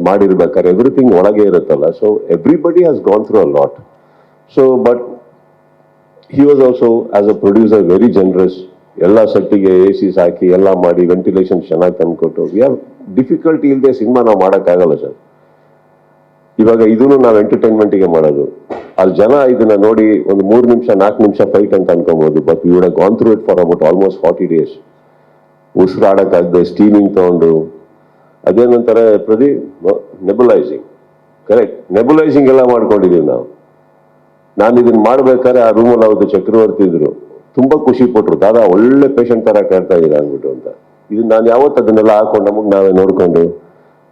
ಮಾಡಿರ್ಬೇಕಾದ್ರೆ ಎವ್ರಿಥಿಂಗ್ ಒಳಗೆ ಇರುತ್ತಲ್ಲ. So everybody has gone through a lot. So but he was also as a producer very generous. ಎಲ್ಲ ಸೆಟ್ಟಿಗೆ ACs ಹಾಕಿ ಎಲ್ಲ ಮಾಡಿ ವೆಂಟಿಲೇಷನ್ ಚೆನ್ನಾಗಿ ತಂದ್ಕೊಟ್ಟು, ವಿ ಹ್ಯಾವ್ ಡಿಫಿಕಲ್ಟಿ ಇಲ್ಲದೆ ಸಿನಿಮಾ ನಾವು ಮಾಡೋಕ್ಕಾಗಲ್ಲ ಸರ್. ಇವಾಗ ಇದನ್ನು ನಾವು ಎಂಟರ್ಟೈನ್ಮೆಂಟಿಗೆ ಮಾಡೋದು, ಅಲ್ಲಿ ಜನ ಇದನ್ನ ನೋಡಿ ಒಂದು 3 ನಿಮಿಷ 4 ನಿಮಿಷ ಫೈಟ್ ಅಂತ ಅನ್ಕೊಬಹುದು, but we would have gone through it for about almost 40 days. ಉಸಿರಾಡಕ್ಕಾಗದೆ ಸ್ಟೀಮಿಂಗ್ ತಗೊಂಡು, ಅದೇನಂತಾರೆ ಪ್ರದೀಪ್, ನೆಬುಲೈಸಿಂಗ್, ಕರೆಕ್ಟ್, ನೆಬುಲೈಸಿಂಗ್ ಎಲ್ಲ ಮಾಡ್ಕೊಂಡಿದೀವಿ ನಾವು. ನಾನು ಇದನ್ನ ಮಾಡ್ಬೇಕಾದ್ರೆ ಆ ರೂಮಲ್ಲಿ ಅವ್ರದ್ದು ಚಕ್ರವರ್ತಿ ಇದ್ರು, ತುಂಬಾ ಖುಷಿ ಪಟ್ರು, ದಾದಾ ಒಳ್ಳೆ ಪೇಷಂಟ್ ತರ ಕೇಳ್ತಾ ಇದ್ದೀರಾ ಅಂದ್ಬಿಟ್ಟು ಅಂತ. ಇದು ನಾನು ಯಾವತ್ತು ಅದನ್ನೆಲ್ಲ ಹಾಕೊಂಡು ನಮಗೆ ನಾವೇ ನೋಡ್ಕೊಂಡು,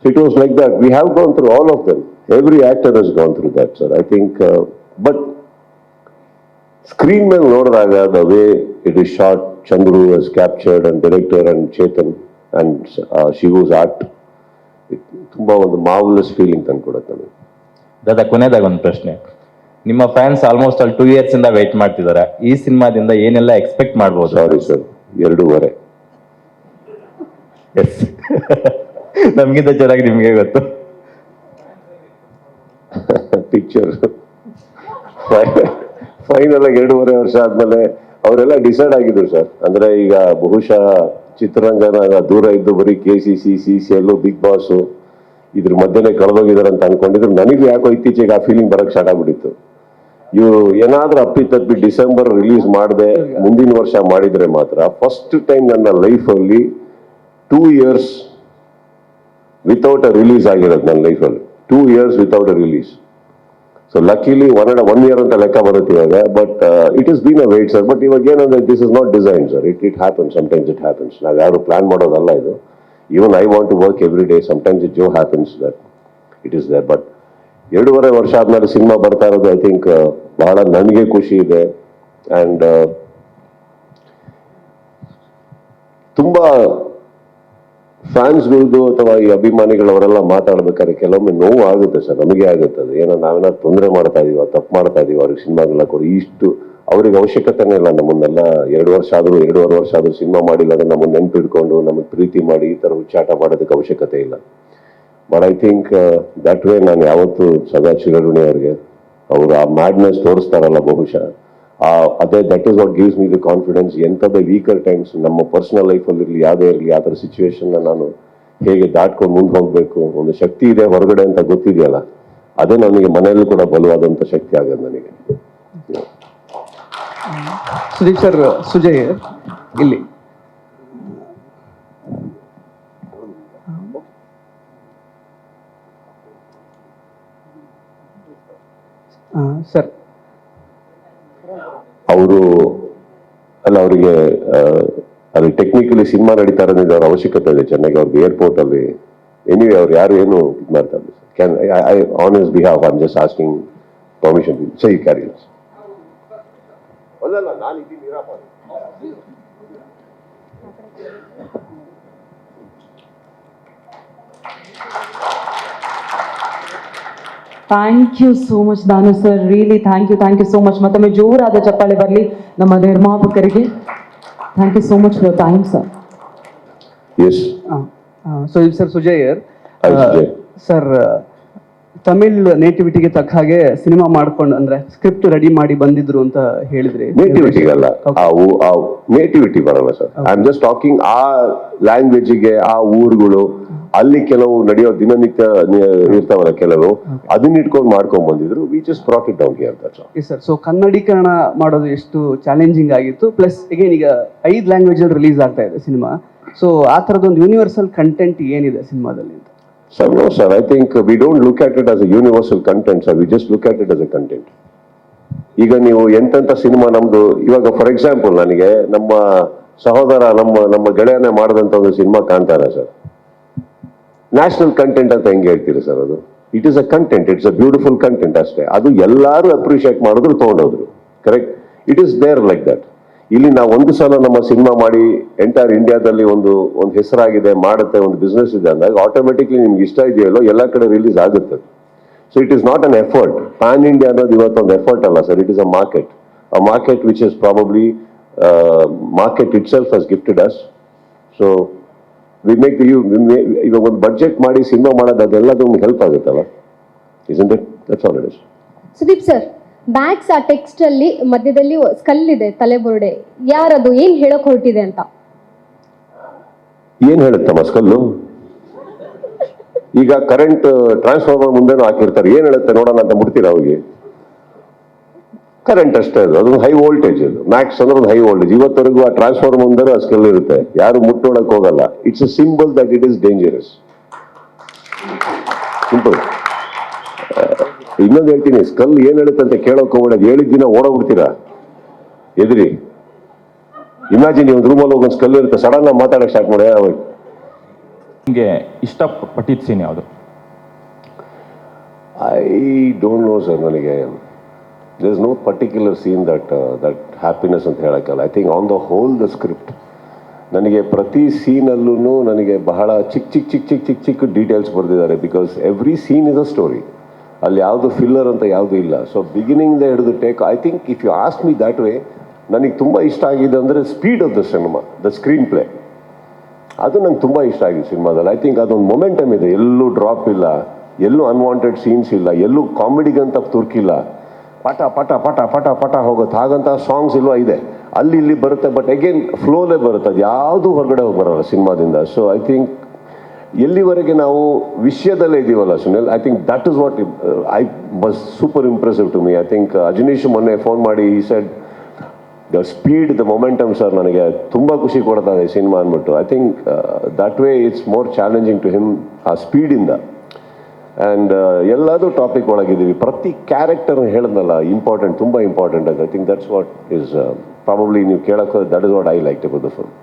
so it was like that. We have gone through all of them. Every actor has gone through that sir, I think. But screen ಮೇಲೆ ನೋಡಿದಾಗ the way it is shot, Chandru has captured and director and Chetan and Shivu's art, ತುಂಬಾ ಒಂದು ಮಾರ್ವಲಸ್ ಫೀಲಿಂಗ್ ತಂದ್ಕೊಡುತ್ತೆ ನಮಗೆ. ದಾದಾ, ಕೊನೆಯದಾಗ ಒಂದು ಪ್ರಶ್ನೆ. ನಿಮ್ಮ ಫ್ಯಾನ್ಸ್ ಆಲ್ಮೋಸ್ಟ್ ಅಲ್ಲಿ 2 years ಇಂದ ವೇಟ್ ಮಾಡ್ತಿದ್ದಾರೆ. ಈ ಸಿನಿಮಾದಿಂದ ಏನೆಲ್ಲ ಎಕ್ಸ್ಪೆಕ್ಟ್ ಮಾಡ್ಬೋದು? Sorry sir, 2.5. ಎಸ್, ನಮ್ಗಿಂತ ಚೆನ್ನಾಗಿ ನಿಮ್ಗೆ ಗೊತ್ತು. ಪಿಕ್ಚರ್ ಫೈನಲ್ ಆಗಿ 2.5 ವರ್ಷ ಆದ್ಮೇಲೆ ಅವರೆಲ್ಲ ಡಿಸೈಡ್ ಆಗಿದ್ರು ಸರ್. ಅಂದ್ರೆ ಈಗ ಬಹುಶಃ ಚಿತ್ರರಂಗನ ದೂರ ಇದ್ದು ಬರೀ KCC, CCL, ಬಿಗ್ ಬಾಸ್ ಇದ್ರ ಮಧ್ಯೆ ಕಳೆದೋಗಿದಾರೆ ಅಂತ ಅನ್ಕೊಂಡಿದ್ರು. ನನಗೂ ಯಾಕೋ ಇತ್ತೀಚೆಗೆ ಆ ಫೀಲಿಂಗ್ ಬರಕ್ ಸ್ಟಾರ್ಟ್ ಆಗ್ಬಿಟ್ಟಿತ್ತು. ಇವರು ಏನಾದ್ರೂ ಅಪ್ಪಿತಪ್ಪಿ ಡಿಸೆಂಬರ್ ರಿಲೀಸ್ ಮಾಡದೆ ಮುಂದಿನ ವರ್ಷ ಮಾಡಿದ್ರೆ ಮಾತ್ರ ಫಸ್ಟ್ ಟೈಮ್ ನನ್ನ ಲೈಫಲ್ಲಿ 2 years ವಿತೌಟ್ ಅ ರಿಲೀಸ್ ಆಗಿರೋದು ನನ್ನ ಲೈಫಲ್ಲಿ. 2 years without a release. So luckily 1 year ಅಂತ ಲೆಕ್ಕ ಬರುತ್ತೆ ಇವಾಗ. But it is been a wait sir. But ಇವಾಗ ಏನಂದ್ರೆ this is not design sir, it happens, sometimes it happens. ನಾವು ಯಾರು ಪ್ಲಾನ್ ಮಾಡೋದಲ್ಲ ಇದು. Even I want to work every day, sometimes it ಜೋ happens that it is there. But 2.5 ವರ್ಷ ಆದ್ಮೇಲೆ ಸಿನಿಮಾ ಬರ್ತಾ ಇರೋದು ಐ ಥಿಂಕ್ ಬಹಳ ನನಗೆ ಖುಷಿ ಇದೆ. ಅಂಡ್ ತುಂಬಾ ಫ್ಯಾನ್ಸ್ಗಳದ್ದು ಅಥವಾ ಈ ಅಭಿಮಾನಿಗಳವರೆಲ್ಲ ಮಾತಾಡ್ಬೇಕಾದ್ರೆ ಕೆಲವೊಮ್ಮೆ ನೋವು ಆಗುತ್ತೆ ಸರ್, ನಮಗೆ ಆಗುತ್ತೆ. ಅದು ಏನೋ ನಾವೇನಾದ್ರು ತೊಂದರೆ ಮಾಡ್ತಾ ಇದೀವ, ತಪ್ಪು ಮಾಡ್ತಾ ಇದೀವ, ಅವ್ರಿಗೆ ಸಿನಿಮಾಗೆಲ್ಲ ಕೊಡಿ, ಇಷ್ಟು ಅವ್ರಿಗೆ ಅವಶ್ಯಕತೆನೇ ಇಲ್ಲ. ನಮ್ಮನ್ನೆಲ್ಲ 2 ವರ್ಷ ಆದ್ರೂ 2.5 ವರ್ಷ ಆದ್ರೂ ಸಿನಿಮಾ ಮಾಡಿಲ್ಲ ಅಂದ್ರೆ ನಮ್ಮನ್ನ ನೆನ್ಪಿಡ್ಕೊಂಡು ನಮಗೆ ಪ್ರೀತಿ ಮಾಡಿ ಈ ತರ ಹುಚ್ಚಾಟ ಮಾಡೋದಕ್ಕೆ ಅವಶ್ಯಕತೆ ಇಲ್ಲ. But I think that way ನಾನು ಯಾವತ್ತು ಸದಾ ಚಿರಋಣಿ ಅವ್ರಿಗೆ. ಅವರು ಆ ಮ್ಯಾಡ್ನೆಸ್ ತೋರಿಸ್ತಾರಲ್ಲ ಬಹುಶಃ ಅದೇ, that is what gives me the confidence. ಎಂಥದ್ದೇ ವೀಕರ್ ಟೈಮ್ಸ್ ನಮ್ಮ ಪರ್ಸನಲ್ ಲೈಫಲ್ಲಿ ಇರಲಿ, ಯಾವುದೇ ಇರಲಿ, ಆ ಥರ ಸಿಚುವೇಶನ್ನ ನಾನು ಹೇಗೆ ದಾಟ್ಕೊಂಡು ಮುಂದೆ ಹೋಗ್ಬೇಕು, ಒಂದು ಶಕ್ತಿ ಇದೆ ಹೊರಗಡೆ ಅಂತ ಗೊತ್ತಿದೆಯಲ್ಲ, ಅದೇ ನನಗೆ ಮನೆಯಲ್ಲೂ ಕೂಡ ಬಲವಾದಂಥ ಶಕ್ತಿ ಆಗೋದು ನನಗೆ. ಸುದೀಪ್ ಸರ್, ಸುಜಯ್ ಇಲ್ಲಿ ಸರ್. ಅವರು ಅಲ್ಲ, ಅವರಿಗೆ ಅಲ್ಲಿ ಟೆಕ್ನಿಕಲಿ ಸಿನಿಮಾ ನಡೀತಾ ಇರೋದ್ರಿಂದ ಅವ್ರ ಅವಶ್ಯಕತೆ ಇದೆ ಚೆನ್ನಾಗಿ. ಅವ್ರಿಗೆ ಏರ್ಪೋರ್ಟ್ ಅಲ್ಲಿ ಎನಿವೆ ಅವ್ರು ಯಾರು ಏನು ಇದು ಮಾಡ್ತಾ ಇದ್ದಾರೆ. Can I on his behalf I am just asking permission. ಸರಿ, ಕ್ಯಾರಿ. ಅಲ್ಲಲ್ಲ, ನಾನು ಇದ್ದೀನಿ ನಿರಾಪ. Thank you so much Dhanu sir, really thank you so much. ಮತ್ತೊಮ್ಮೆ ಜೋರಾದ ಚಪ್ಪಾಳೆ ಬರಲಿ ನಮ್ಮ ನಿರ್ಮಾಪಕರಿಗೆ. Thank you so much for time sir. Yes Sudeep sir, Sujay Sujay. Sir, Tamil ನೇಟಿವಿಟಿಗೆ ತಕ್ಕ ಹಾಗೆ ಸಿನಿಮಾ ಮಾಡ್ಕೊಂಡು ಅಂದ್ರೆ ಸ್ಕ್ರಿಪ್ಟ್ ರೆಡಿ ಮಾಡಿ ಬಂದಿದ್ರು ಅಂತ ಹೇಳಿದ್ರಿ. ನೇಟಿವಿಟಿಗಲ್ಲ, ಆ ನೇಟಿವಿಟಿ ಬರಲ್ಲ sir. I am just talking ಆ ಲ್ಯಾಂಗ್ವೇಜಿಗೆ, ಆ ಊರುಗಳು, ಅಲ್ಲಿ ಕೆಲವು ನಡೆಯೋ ದಿನನಿತ್ಯ ಇರ್ತಾವಲ್ಲ ಕೆಲವು, ಅದನ್ನ ಇಟ್ಕೊಂಡು ಮಾಡ್ಕೊಂಡ್ ಬಂದಿದ್ರು. We just brought it down here, that's all. Sir, so ಕನ್ನಡೀಕರಣ ಮಾಡೋದು ಎಷ್ಟು ಚಾಲೆಂಜಿಂಗ್ ಆಗಿತ್ತು. ಪ್ಲಸ್ ಅಗೇನ್ ಈಗ 5 ಲ್ಯಾಂಗ್ವೇಜ್ ಅಲ್ಲಿ ರಿಲೀಸ್ ಆಗ್ತಾ ಇದೆ ಸಿನಿಮಾ. ಸೊ ಆ ತರದೊಂದು ಯೂನಿವರ್ಸಲ್ ಕಂಟೆಂಟ್ ಏನಿದೆ ಸಿನಿಮಾದಲ್ಲಿ ಅಂತ? Sir, no, sir. I think we don't look at it as a universal content, sir. We just look at it as a content. ಈಗ ನೀವು ಎಂತೆಂಥ ಸಿನಿಮಾ ನಮ್ದು, ಇವಾಗ ಫಾರ್ ಎಕ್ಸಾಂಪಲ್ ನನಗೆ ನಮ್ಮ ಸಹೋದರ, ನಮ್ಮ ಗೆಳೆಯನೇ ಮಾಡಿದಂಥ ಒಂದು ಸಿನಿಮಾ ಕಾಣ್ತಾರೆ ಸರ್. ನ್ಯಾಷನಲ್ ಕಂಟೆಂಟ್ ಅಂತ ಹೆಂಗೆ ಹೇಳ್ತೀರಿ ಸರ್? ಅದು it is a content, it's a beautiful content ಅಷ್ಟೇ. ಅದು ಎಲ್ಲರೂ ಅಪ್ರಿಷಿಯೇಟ್ ಮಾಡಿದ್ರು, ತೊಗೊಂಡೋದ್ರು. Correct? It is there like that. ಇಲ್ಲಿ ನಾವು ಒಂದು ಸಲ ನಮ್ಮ ಸಿನಿಮಾ ಮಾಡಿ ಎಂಟೈರ್ ಇಂಡಿಯಾದಲ್ಲಿ ಒಂದು ಹೆಸರಾಗಿದೆ, ಮಾಡುತ್ತೆ, ಒಂದು ಬಿಸ್ನೆಸ್ ಇದೆ ಅಂದಾಗ ಆಟೋಮೆಟಿಕ್ಲಿ ನಿಮ್ಗೆ ಇಷ್ಟ ಇದೆಯಲ್ಲೋ ಎಲ್ಲ ಕಡೆ ರಿಲೀಸ್ ಆಗುತ್ತೆ. So it is not an effort. Pan India ಅನ್ನೋದು ಇವತ್ತೊಂದು ಎಫರ್ಟ್ ಅಲ್ಲ sir, it is a market which is probably market itself has gifted us. So ಇವಾಗ ಒಂದು ಬಡ್ಜೆಟ್ ಮಾಡಿ ಸಿನಿಮಾ ಮಾಡೋದು ಅದೆಲ್ಲದು ನಿಮ್ಗೆ ಹೆಲ್ಪ್ ಆಗುತ್ತಲ್ಲ, isn't it? That's all it is. Sudeep sir, bags ಆ ಟೆಕ್ಸ್ಟ್ ಅಲ್ಲಿ ಮಧ್ಯದಲ್ಲಿ ಸ್ಕಲ್ ಇದೆ, ತಲೆಬುರುಡೆ, ಯಾರದು, ಏನ್ ಹೇಳಕ್ ಹೊರಟಿದೆ ಅಂತ? ಏನ್ ಹೇಳುತ್ತಮ್ಮ ಸ್ಕಲ್ಲು? ಈಗ ಕರೆಂಟ್ ಟ್ರಾನ್ಸ್ಫಾರ್ಮರ್ ಮುಂದೆನೂ ಹಾಕಿರ್ತಾರೆ, ಏನ್ ಹೇಳುತ್ತೆ ನೋಡೋಣ ಅಂತ ಮುಡ್ತೀರಾ ಅವಿಗೆ? ಕರೆಂಟ್ ಅಷ್ಟೇ, ಅದೊಂದು ಹೈ ವೋಲ್ಟೇಜ್, ಅದು ಮ್ಯಾಕ್ಸ್ ಅಂದ್ರೆ ಒಂದು ಹೈ ವೋಲ್ಟೇಜ್. ಇವತ್ತವರೆಗೂ ಆ ಟ್ರಾನ್ಸ್ಫಾರ್ಮರ್ ಮುಂದೆ ಆ ಸ್ಕಲ್ ಇರುತ್ತೆ, ಯಾರು ಮುಟ್ಟೋಡಕ್ ಹೋಗಲ್ಲ. It's a symbol that it is dangerous. Simple. ಇನ್ನೊಂದು ಹೇಳ್ತೀನಿ, ಸ್ಕಲ್ ಏನ್ ಹೇಳುತ್ತೆ ಅಂತ ಕೇಳೋಕೆ ಹೋಗ್ಬೇಡ, ಹೇಳಿದ ದಿನ ಓಡೋಗ್ಬಿಡ್ತೀರಾ ಎದ್ರಿ. ಇಮ್ಯಾಜಿನ್ ಒಂದು ರೂಮಲ್ಲಿ ಹೋಗಿ ಒಂದು ಸ್ಕಲ್ ಇರುತ್ತೆ, ಸಡನ್ ಆಗಿ ಮಾತಾಡಕ್ಕೆ ಸ್ಟಾರ್ಟ್ ಮಾಡಿ. ನಿಮಗೆ ಇಷ್ಟಪಟ್ಟಿದ್ದ ಸೀನ್ ಯಾವುದು? ಐ ಡೋಂಟ್ ನೋ ಸರ್, ನನಗೆ there is no particular scene that happiness ಅಂತ ಹೇಳಕ್ಕಲ್ಲ. I think on the whole the script ನನಗೆ ಪ್ರತಿ ಸೀನಲ್ಲೂ ನನಗೆ ಬಹಳ ಚಿಕ್ಕ ಡೀಟೇಲ್ಸ್ ಬರೆದಿದ್ದಾರೆ. Because every scene is a story. ಅಲ್ಲಿ ಯಾವುದು ಫಿಲ್ಲರ್ ಅಂತ ಯಾವುದು ಇಲ್ಲ. ಸೊ ಬಿಗಿನಿಂಗ್ ಹಿಡಿದು take, I think if you ask me that way, ನನಗೆ ತುಂಬ ಇಷ್ಟ ಆಗಿದೆ ಅಂದರೆ speed of the cinema, the screen play, ಅದು ನಂಗೆ ತುಂಬ ಇಷ್ಟ ಆಗಿದೆ ಸಿನಿಮಾದಲ್ಲಿ. ಐ ಥಿಂಕ್ ಅದೊಂದು ಮೊಮೆಂಟಮ್ ಇದೆ, ಎಲ್ಲೂ ಡ್ರಾಪ್ ಇಲ್ಲ, ಎಲ್ಲೂ ಅನ್ವಾಂಟೆಡ್ ಸೀನ್ಸ್ ಇಲ್ಲ, ಎಲ್ಲೂ ಕಾಮಿಡಿಗಂತ ತುರ್ಕಿಲ್ಲ, ಪಟ ಪಟ ಪಟ ಪಟ ಪಟ ಹೋಗುತ್ತೆ. ಹಾಗಂತ ಸಾಂಗ್ಸ್ ಇಲ್ವಾ, ಇದೆ, ಅಲ್ಲಿ ಇಲ್ಲಿ ಬರುತ್ತೆ, ಬಟ್ ಅಗೇನ್ ಫ್ಲೋಲೇ ಬರುತ್ತೆ, ಅದು ಯಾವುದು ಹೊರಗಡೆ ಹೋಗಿ ಬರೋಲ್ಲ ಸಿನಿಮಾದಿಂದ. ಸೊ ಐ ಥಿಂಕ್ ಎಲ್ಲಿವರೆಗೆ ನಾವು ವಿಷಯದಲ್ಲೇ ಇದ್ದೀವಲ್ಲ Sunil, I think that is what I was super impressive to me. I think Ajaneesh ಮೊನ್ನೆ ಫೋನ್ ಮಾಡಿ ಈ said the speed, the momentum sir, ನನಗೆ ತುಂಬ ಖುಷಿ ಕೊಡ್ತಾ ಇದೆ ಸಿನಿಮಾ ಅಂದ್ಬಿಟ್ಟು. I think that way it's more challenging to him, ಆ ಸ್ಪೀಡಿಂದ. ಆ್ಯಂಡ್ ಎಲ್ಲದೂ ಟಾಪಿಕ್ ಒಳಗಿದ್ದೀವಿ, ಪ್ರತಿ ಕ್ಯಾರೆಕ್ಟರ್ ಹೇಳಿದ್ನಲ್ಲ ಇಂಪಾರ್ಟೆಂಟ್, ತುಂಬ ಇಂಪಾರ್ಟೆಂಟ್ ಅದು. I think that's what is probably ನೀವು ಕೇಳೋಕೆ, that is what I like about the film.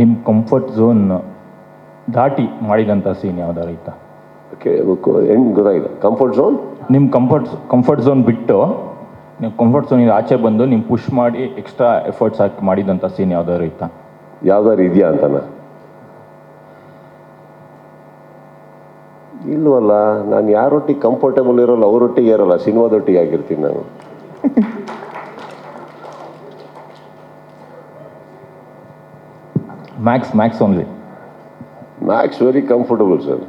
ನಿಮ್ಮ ಕಂಫರ್ಟ್ ಝೋನ್ ದಾಟಿ ಮಾಡಿದಂಥ ಸೀನ್ ಯಾವ್ದಾರು ಐತಾ? ಓಕೆ, ಹೆಂಗೆ ಗೊತ್ತಾಗಿದೆ ಕಂಫರ್ಟ್ ಝೋನ್? ನಿಮ್ಮ ಕಂಫರ್ಟ್ ಝೋನ್ ಬಿಟ್ಟು ನೀವು ಕಂಫರ್ಟ್ ಝೋನಿಂದ ಆಚೆ ಬಂದು ನೀವು ಪುಷ್ ಮಾಡಿ ಎಕ್ಸ್ಟ್ರಾ ಎಫರ್ಟ್ಸ್ ಹಾಕಿ ಮಾಡಿದಂಥ ಸೀನ್ ಯಾವ್ದಾದ್ರು ಐತಾ? ಯಾವ್ದಾರು ಇದೆಯಾ ಅಂತನಾ? ಇಲ್ವಲ್ಲ, ನಾನು ಯಾರೊಟ್ಟಿಗೆ ಕಂಫರ್ಟಬಲ್ ಇರೋಲ್ಲ ಅವರೊಟ್ಟಿಗೆ ಇರೋಲ್ಲ, ಸಿನಿಮಾದೊಟ್ಟಿಗೆ ಆಗಿರ್ತೀನಿ ನಾನು. Max only. Max very comfortable sir.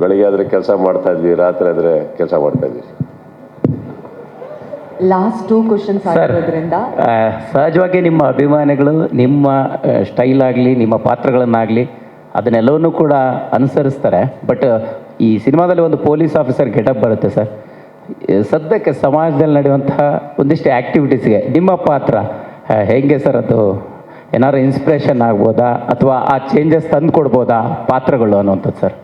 ಬೆಳಗ್ಗೆ ಆದರೆ ಕೆಲಸ ಮಾಡ್ತಾ ಇದ್ವಿ, ರಾತ್ರಿ ಆದರೆ ಕೆಲಸ ಮಾಡ್ತಾ ಇದ್ವಿ. ಲಾಸ್ಟ್ 2 ಕ್ವಶನ್ಸ್ ಆಗಿರೋದ್ರಿಂದ ಸಹಜವಾಗಿ ನಿಮ್ಮ ಅಭಿಮಾನಿಗಳು ನಿಮ್ಮ ಸ್ಟೈಲ್ ಆಗಲಿ, ನಿಮ್ಮ ಪಾತ್ರಗಳನ್ನಾಗಲಿ ಅದನ್ನೆಲ್ಲವನ್ನೂ ಕೂಡ ಅನುಸರಿಸ್ತಾರೆ. ಬಟ್ ಈ ಸಿನಿಮಾದಲ್ಲಿ ಒಂದು ಪೊಲೀಸ್ ಆಫೀಸರ್ ಗೆಟಪ್ ಬರುತ್ತೆ ಸರ್. ಸದ್ಯಕ್ಕೆ ಸಮಾಜದಲ್ಲಿ ನಡೆಯುವಂತಹ ಒಂದಿಷ್ಟು ಆ್ಯಕ್ಟಿವಿಟೀಸ್ಗೆ ನಿಮ್ಮ ಪಾತ್ರ ಹೇಗೆ ಸರ್? ಅದು ಏನಾದ್ರು ಇನ್ಸ್ಪಿರೇಷನ್ ಆಗ್ಬೋದಾ, ಅಥವಾ ಆ ಚೇಂಜಸ್ ತಂದು ಕೊಡ್ಬೋದಾ ಪಾತ್ರಗಳು ಅನ್ನುವಂಥದ್ದು ಸರ್?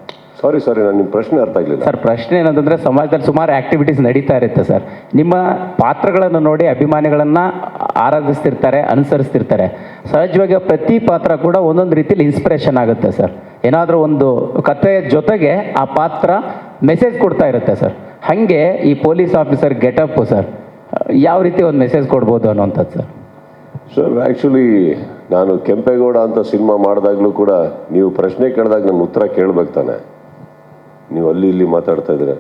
ಸಾರಿ ನಾನು ನಿಮ್ಮ ಪ್ರಶ್ನೆ ಅರ್ಥ ಆಗಲಿಲ್ಲ ಸರ್. ಪ್ರಶ್ನೆ ಏನಂತಂದರೆ, ಸಮಾಜದಲ್ಲಿ ಸುಮಾರು ಆ್ಯಕ್ಟಿವಿಟೀಸ್ ನಡೀತಾ ಇರುತ್ತೆ ಸರ್. ನಿಮ್ಮ ಪಾತ್ರಗಳನ್ನು ನೋಡಿ ಅಭಿಮಾನಿಗಳನ್ನು ಆರಾಧಿಸ್ತಿರ್ತಾರೆ, ಅನುಸರಿಸ್ತಿರ್ತಾರೆ. ಸಹಜವಾಗಿ ಪ್ರತಿ ಪಾತ್ರ ಕೂಡ ಒಂದೊಂದು ರೀತಿಯಲ್ಲಿ ಇನ್ಸ್ಪಿರೇಷನ್ ಆಗುತ್ತೆ ಸರ್. ಏನಾದರೂ ಒಂದು ಕಥೆಯ ಜೊತೆಗೆ ಆ ಪಾತ್ರ ಮೆಸೇಜ್ ಕೊಡ್ತಾ ಇರುತ್ತೆ ಸರ್. ಹಾಗೆ ಈ ಪೊಲೀಸ್ ಆಫೀಸರ್ ಗೆಟಪ್ ಸರ್ ಯಾವ ರೀತಿ ಒಂದು ಮೆಸೇಜ್ ಕೊಡ್ಬೋದು ಅನ್ನುವಂಥದ್ದು ಸರ್? ಸರ್ ಆ್ಯಕ್ಚುಲಿ ನಾನು ಕೆಂಪೇಗೌಡ ಅಂತ ಸಿನಿಮಾ ಮಾಡಿದಾಗಲೂ ಕೂಡ ನೀವು ಪ್ರಶ್ನೆ ಕೇಳಿದಾಗ ನನ್ನ ಉತ್ತರ ಕೇಳಬೇಕು ತಾನೆ. ನೀವು ಅಲ್ಲಿ ಇಲ್ಲಿ ಮಾತಾಡ್ತಾ ಇದ್ರೆ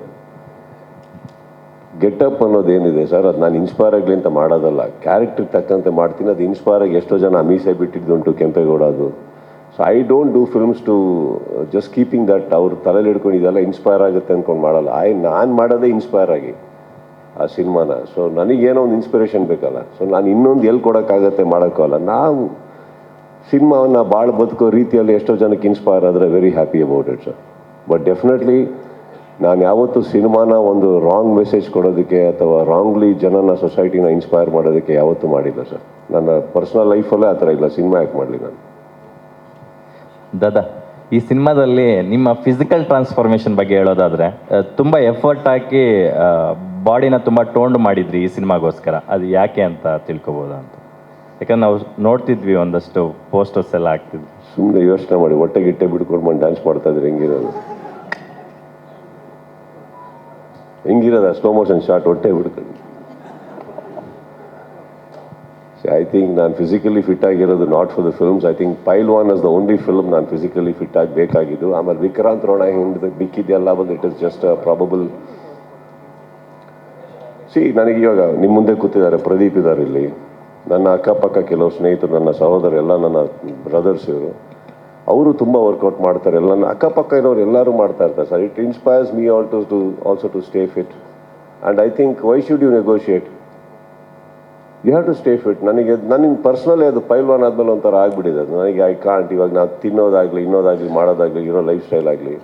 ಗೆಟಪ್ ಅನ್ನೋದೇನಿದೆ ಸರ್, ಅದು ನಾನು ಇನ್ಸ್ಪೈರ್ ಆಗಲಿ ಅಂತ ಮಾಡೋದಲ್ಲ, ಕ್ಯಾರೆಕ್ಟರ್ ತಕ್ಕಂತೆ ಮಾಡ್ತೀನಿ. ಅದು ಇನ್ಸ್ಪೈರ್ ಆಗಿ ಎಷ್ಟೋ ಜನ ಮೀಸೆ ಬಿಟ್ಟಿದ್ದುಂಟು ಕೆಂಪೇಗೌಡ ಅದು. So I don't do films to just keeping that ಅವ್ರು ತಲೆಯಲ್ಲಿ ಹಿಡ್ಕೊಂಡು ಇದೆಲ್ಲ ಇನ್ಸ್ಪೈರ್ ಆಗುತ್ತೆ ಅಂದ್ಕೊಂಡು ಮಾಡಲ್ಲ. ನಾನು ಮಾಡೋದೇ ಇನ್ಸ್ಪೈರ್ ಆಗಿ ಆ ಸಿನಿಮಾನ. ಸೊ ನನಗೇನೋ ಒಂದು ಇನ್ಸ್ಪಿರೇಷನ್ ಬೇಕಲ್ಲ. ಸೊ ನಾನು ಇನ್ನೊಂದು ಎಲ್ಲಿ ಕೊಡೋಕ್ಕಾಗತ್ತೆ, ಮಾಡೋಕ್ಕಲ್ಲ. ನಾವು ಸಿನಿಮಾವನ್ನು ಭಾಳ ಬದುಕೋ ರೀತಿಯಲ್ಲಿ ಎಷ್ಟೋ ಜನಕ್ಕೆ ಇನ್ಸ್ಪೈರ್ ಆದರೆ very happy about it sir. But definitely ನಾನು ಯಾವತ್ತೂ ಸಿನಿಮಾನ ಒಂದು ರಾಂಗ್ ಮೆಸೇಜ್ ಕೊಡೋದಕ್ಕೆ ಅಥವಾ ರಾಂಗ್ಲಿ ಜನನ ಸೊಸೈಟಿನ ಇನ್ಸ್ಪೈರ್ ಮಾಡೋದಕ್ಕೆ ಯಾವತ್ತೂ ಮಾಡಿಲ್ಲ ಸರ್. ನನ್ನ ಪರ್ಸ್ನಲ್ ಲೈಫಲ್ಲೇ ಆ ಥರ ಇಲ್ಲ, ಸಿನಿಮಾ ಯಾಕೆ ಮಾಡಲಿ ನಾನು. ದಾದಾ, ಈ ಸಿನಿಮಾದಲ್ಲಿ ನಿಮ್ಮ ಫಿಸಿಕಲ್ ಟ್ರಾನ್ಸ್ಫಾರ್ಮೇಷನ್ ಬಗ್ಗೆ ಹೇಳೋದಾದರೆ ತುಂಬ ಎಫರ್ಟ್ ಹಾಕಿ ಬಾಡಿನ ತುಂಬ ಟೋಂಡ್ ಮಾಡಿದ್ರಿ ಈ ಸಿನಿಮಾಗೋಸ್ಕರ. ಅದು ಯಾಕೆ ಅಂತ ತಿಳ್ಕೊಬೋದಾ ಅಂತ? ಯಾಕಂದ್ರೆ ನಾವು ನೋಡ್ತಿದ್ವಿ ಒಂದಷ್ಟು ಪೋಸ್ಟರ್ಸ್ ಎಲ್ಲ ಆಗ್ತಿದ್ವಿ. ಸುಮ್ಮನೆ ಯೋಚನೆ ಮಾಡಿ, ಹೊಟ್ಟೆ ಗಿಟ್ಟೆ ಬಿಡ್ಕೊಂಡು ಬಂದು ಡ್ಯಾನ್ಸ್ ಮಾಡ್ತಾ ಇದ್ರೆ ಹೆಂಗಿರೋದು ಸ್ಲೋ ಮೋಷನ್ ಶಾರ್ಟ್ ಹೊಟ್ಟೆ ಬಿಡ್ಕೊಂಡು. ಐ ಥಿಂಕ್ ನಾನು ಫಿಸಿಕಲಿ ಫಿಟ್ ಆಗಿರೋದು not for the films. I think Pailwaan is the only film ನಾನು ಫಿಸಿಕಲಿ ಫಿಟ್ ಆಗಬೇಕಾಗಿದ್ದು. ಆಮೇಲೆ ವಿಕ್ರಾಂತ್ ರೋಣ ಹಿಂದೆ ಬಿಕ್ಕಿದೆಯಲ್ಲ, ಬಂದು ಇಟ್ ಇಸ್ ಜಸ್ಟ್ ಪ್ರಾಬಬಲ್. ನನಗೆ ಇವಾಗ ನಿಮ್ಮ ಮುಂದೆ ಕೂತಿದ್ದಾರೆ, ಪ್ರದೀಪ್ ಇದ್ದಾರೆ ಇಲ್ಲಿ, ನನ್ನ ಅಕ್ಕಪಕ್ಕ ಕೆಲವು ಸ್ನೇಹಿತರು, ನನ್ನ ಸಹೋದರ, ಎಲ್ಲ ನನ್ನ ಬ್ರದರ್ಸ್ ಇವರು, ಅವರು ತುಂಬ ವರ್ಕೌಟ್ ಮಾಡ್ತಾರೆ. ಎಲ್ಲ ನನ್ನ ಅಕ್ಕಪಕ್ಕ ಇರೋರು ಎಲ್ಲರೂ ಮಾಡ್ತಾ ಇರ್ತಾರೆ sir. It inspires me also to stay fit. And I think why should you negotiate, you have to stay fit. ನನಗೆ ಪರ್ಸ್ನಲಿ ಅದು ಪೈಲ್ವಾನ್ ಆದಮೇಲೆ ಒಂಥರ ಆಗಿಬಿಟ್ಟಿದೆ ಅದು. ನನಗೆ ಐ ಕಾಂಟ್ ಇವಾಗ ನಾವು ತಿನ್ನೋದಾಗಲಿ ಇನ್ನೋದಾಗಲಿ ಮಾಡೋದಾಗಲಿ ಇರೋ ಲೈಫ್ ಸ್ಟೈಲ್ ಆಗಲಿ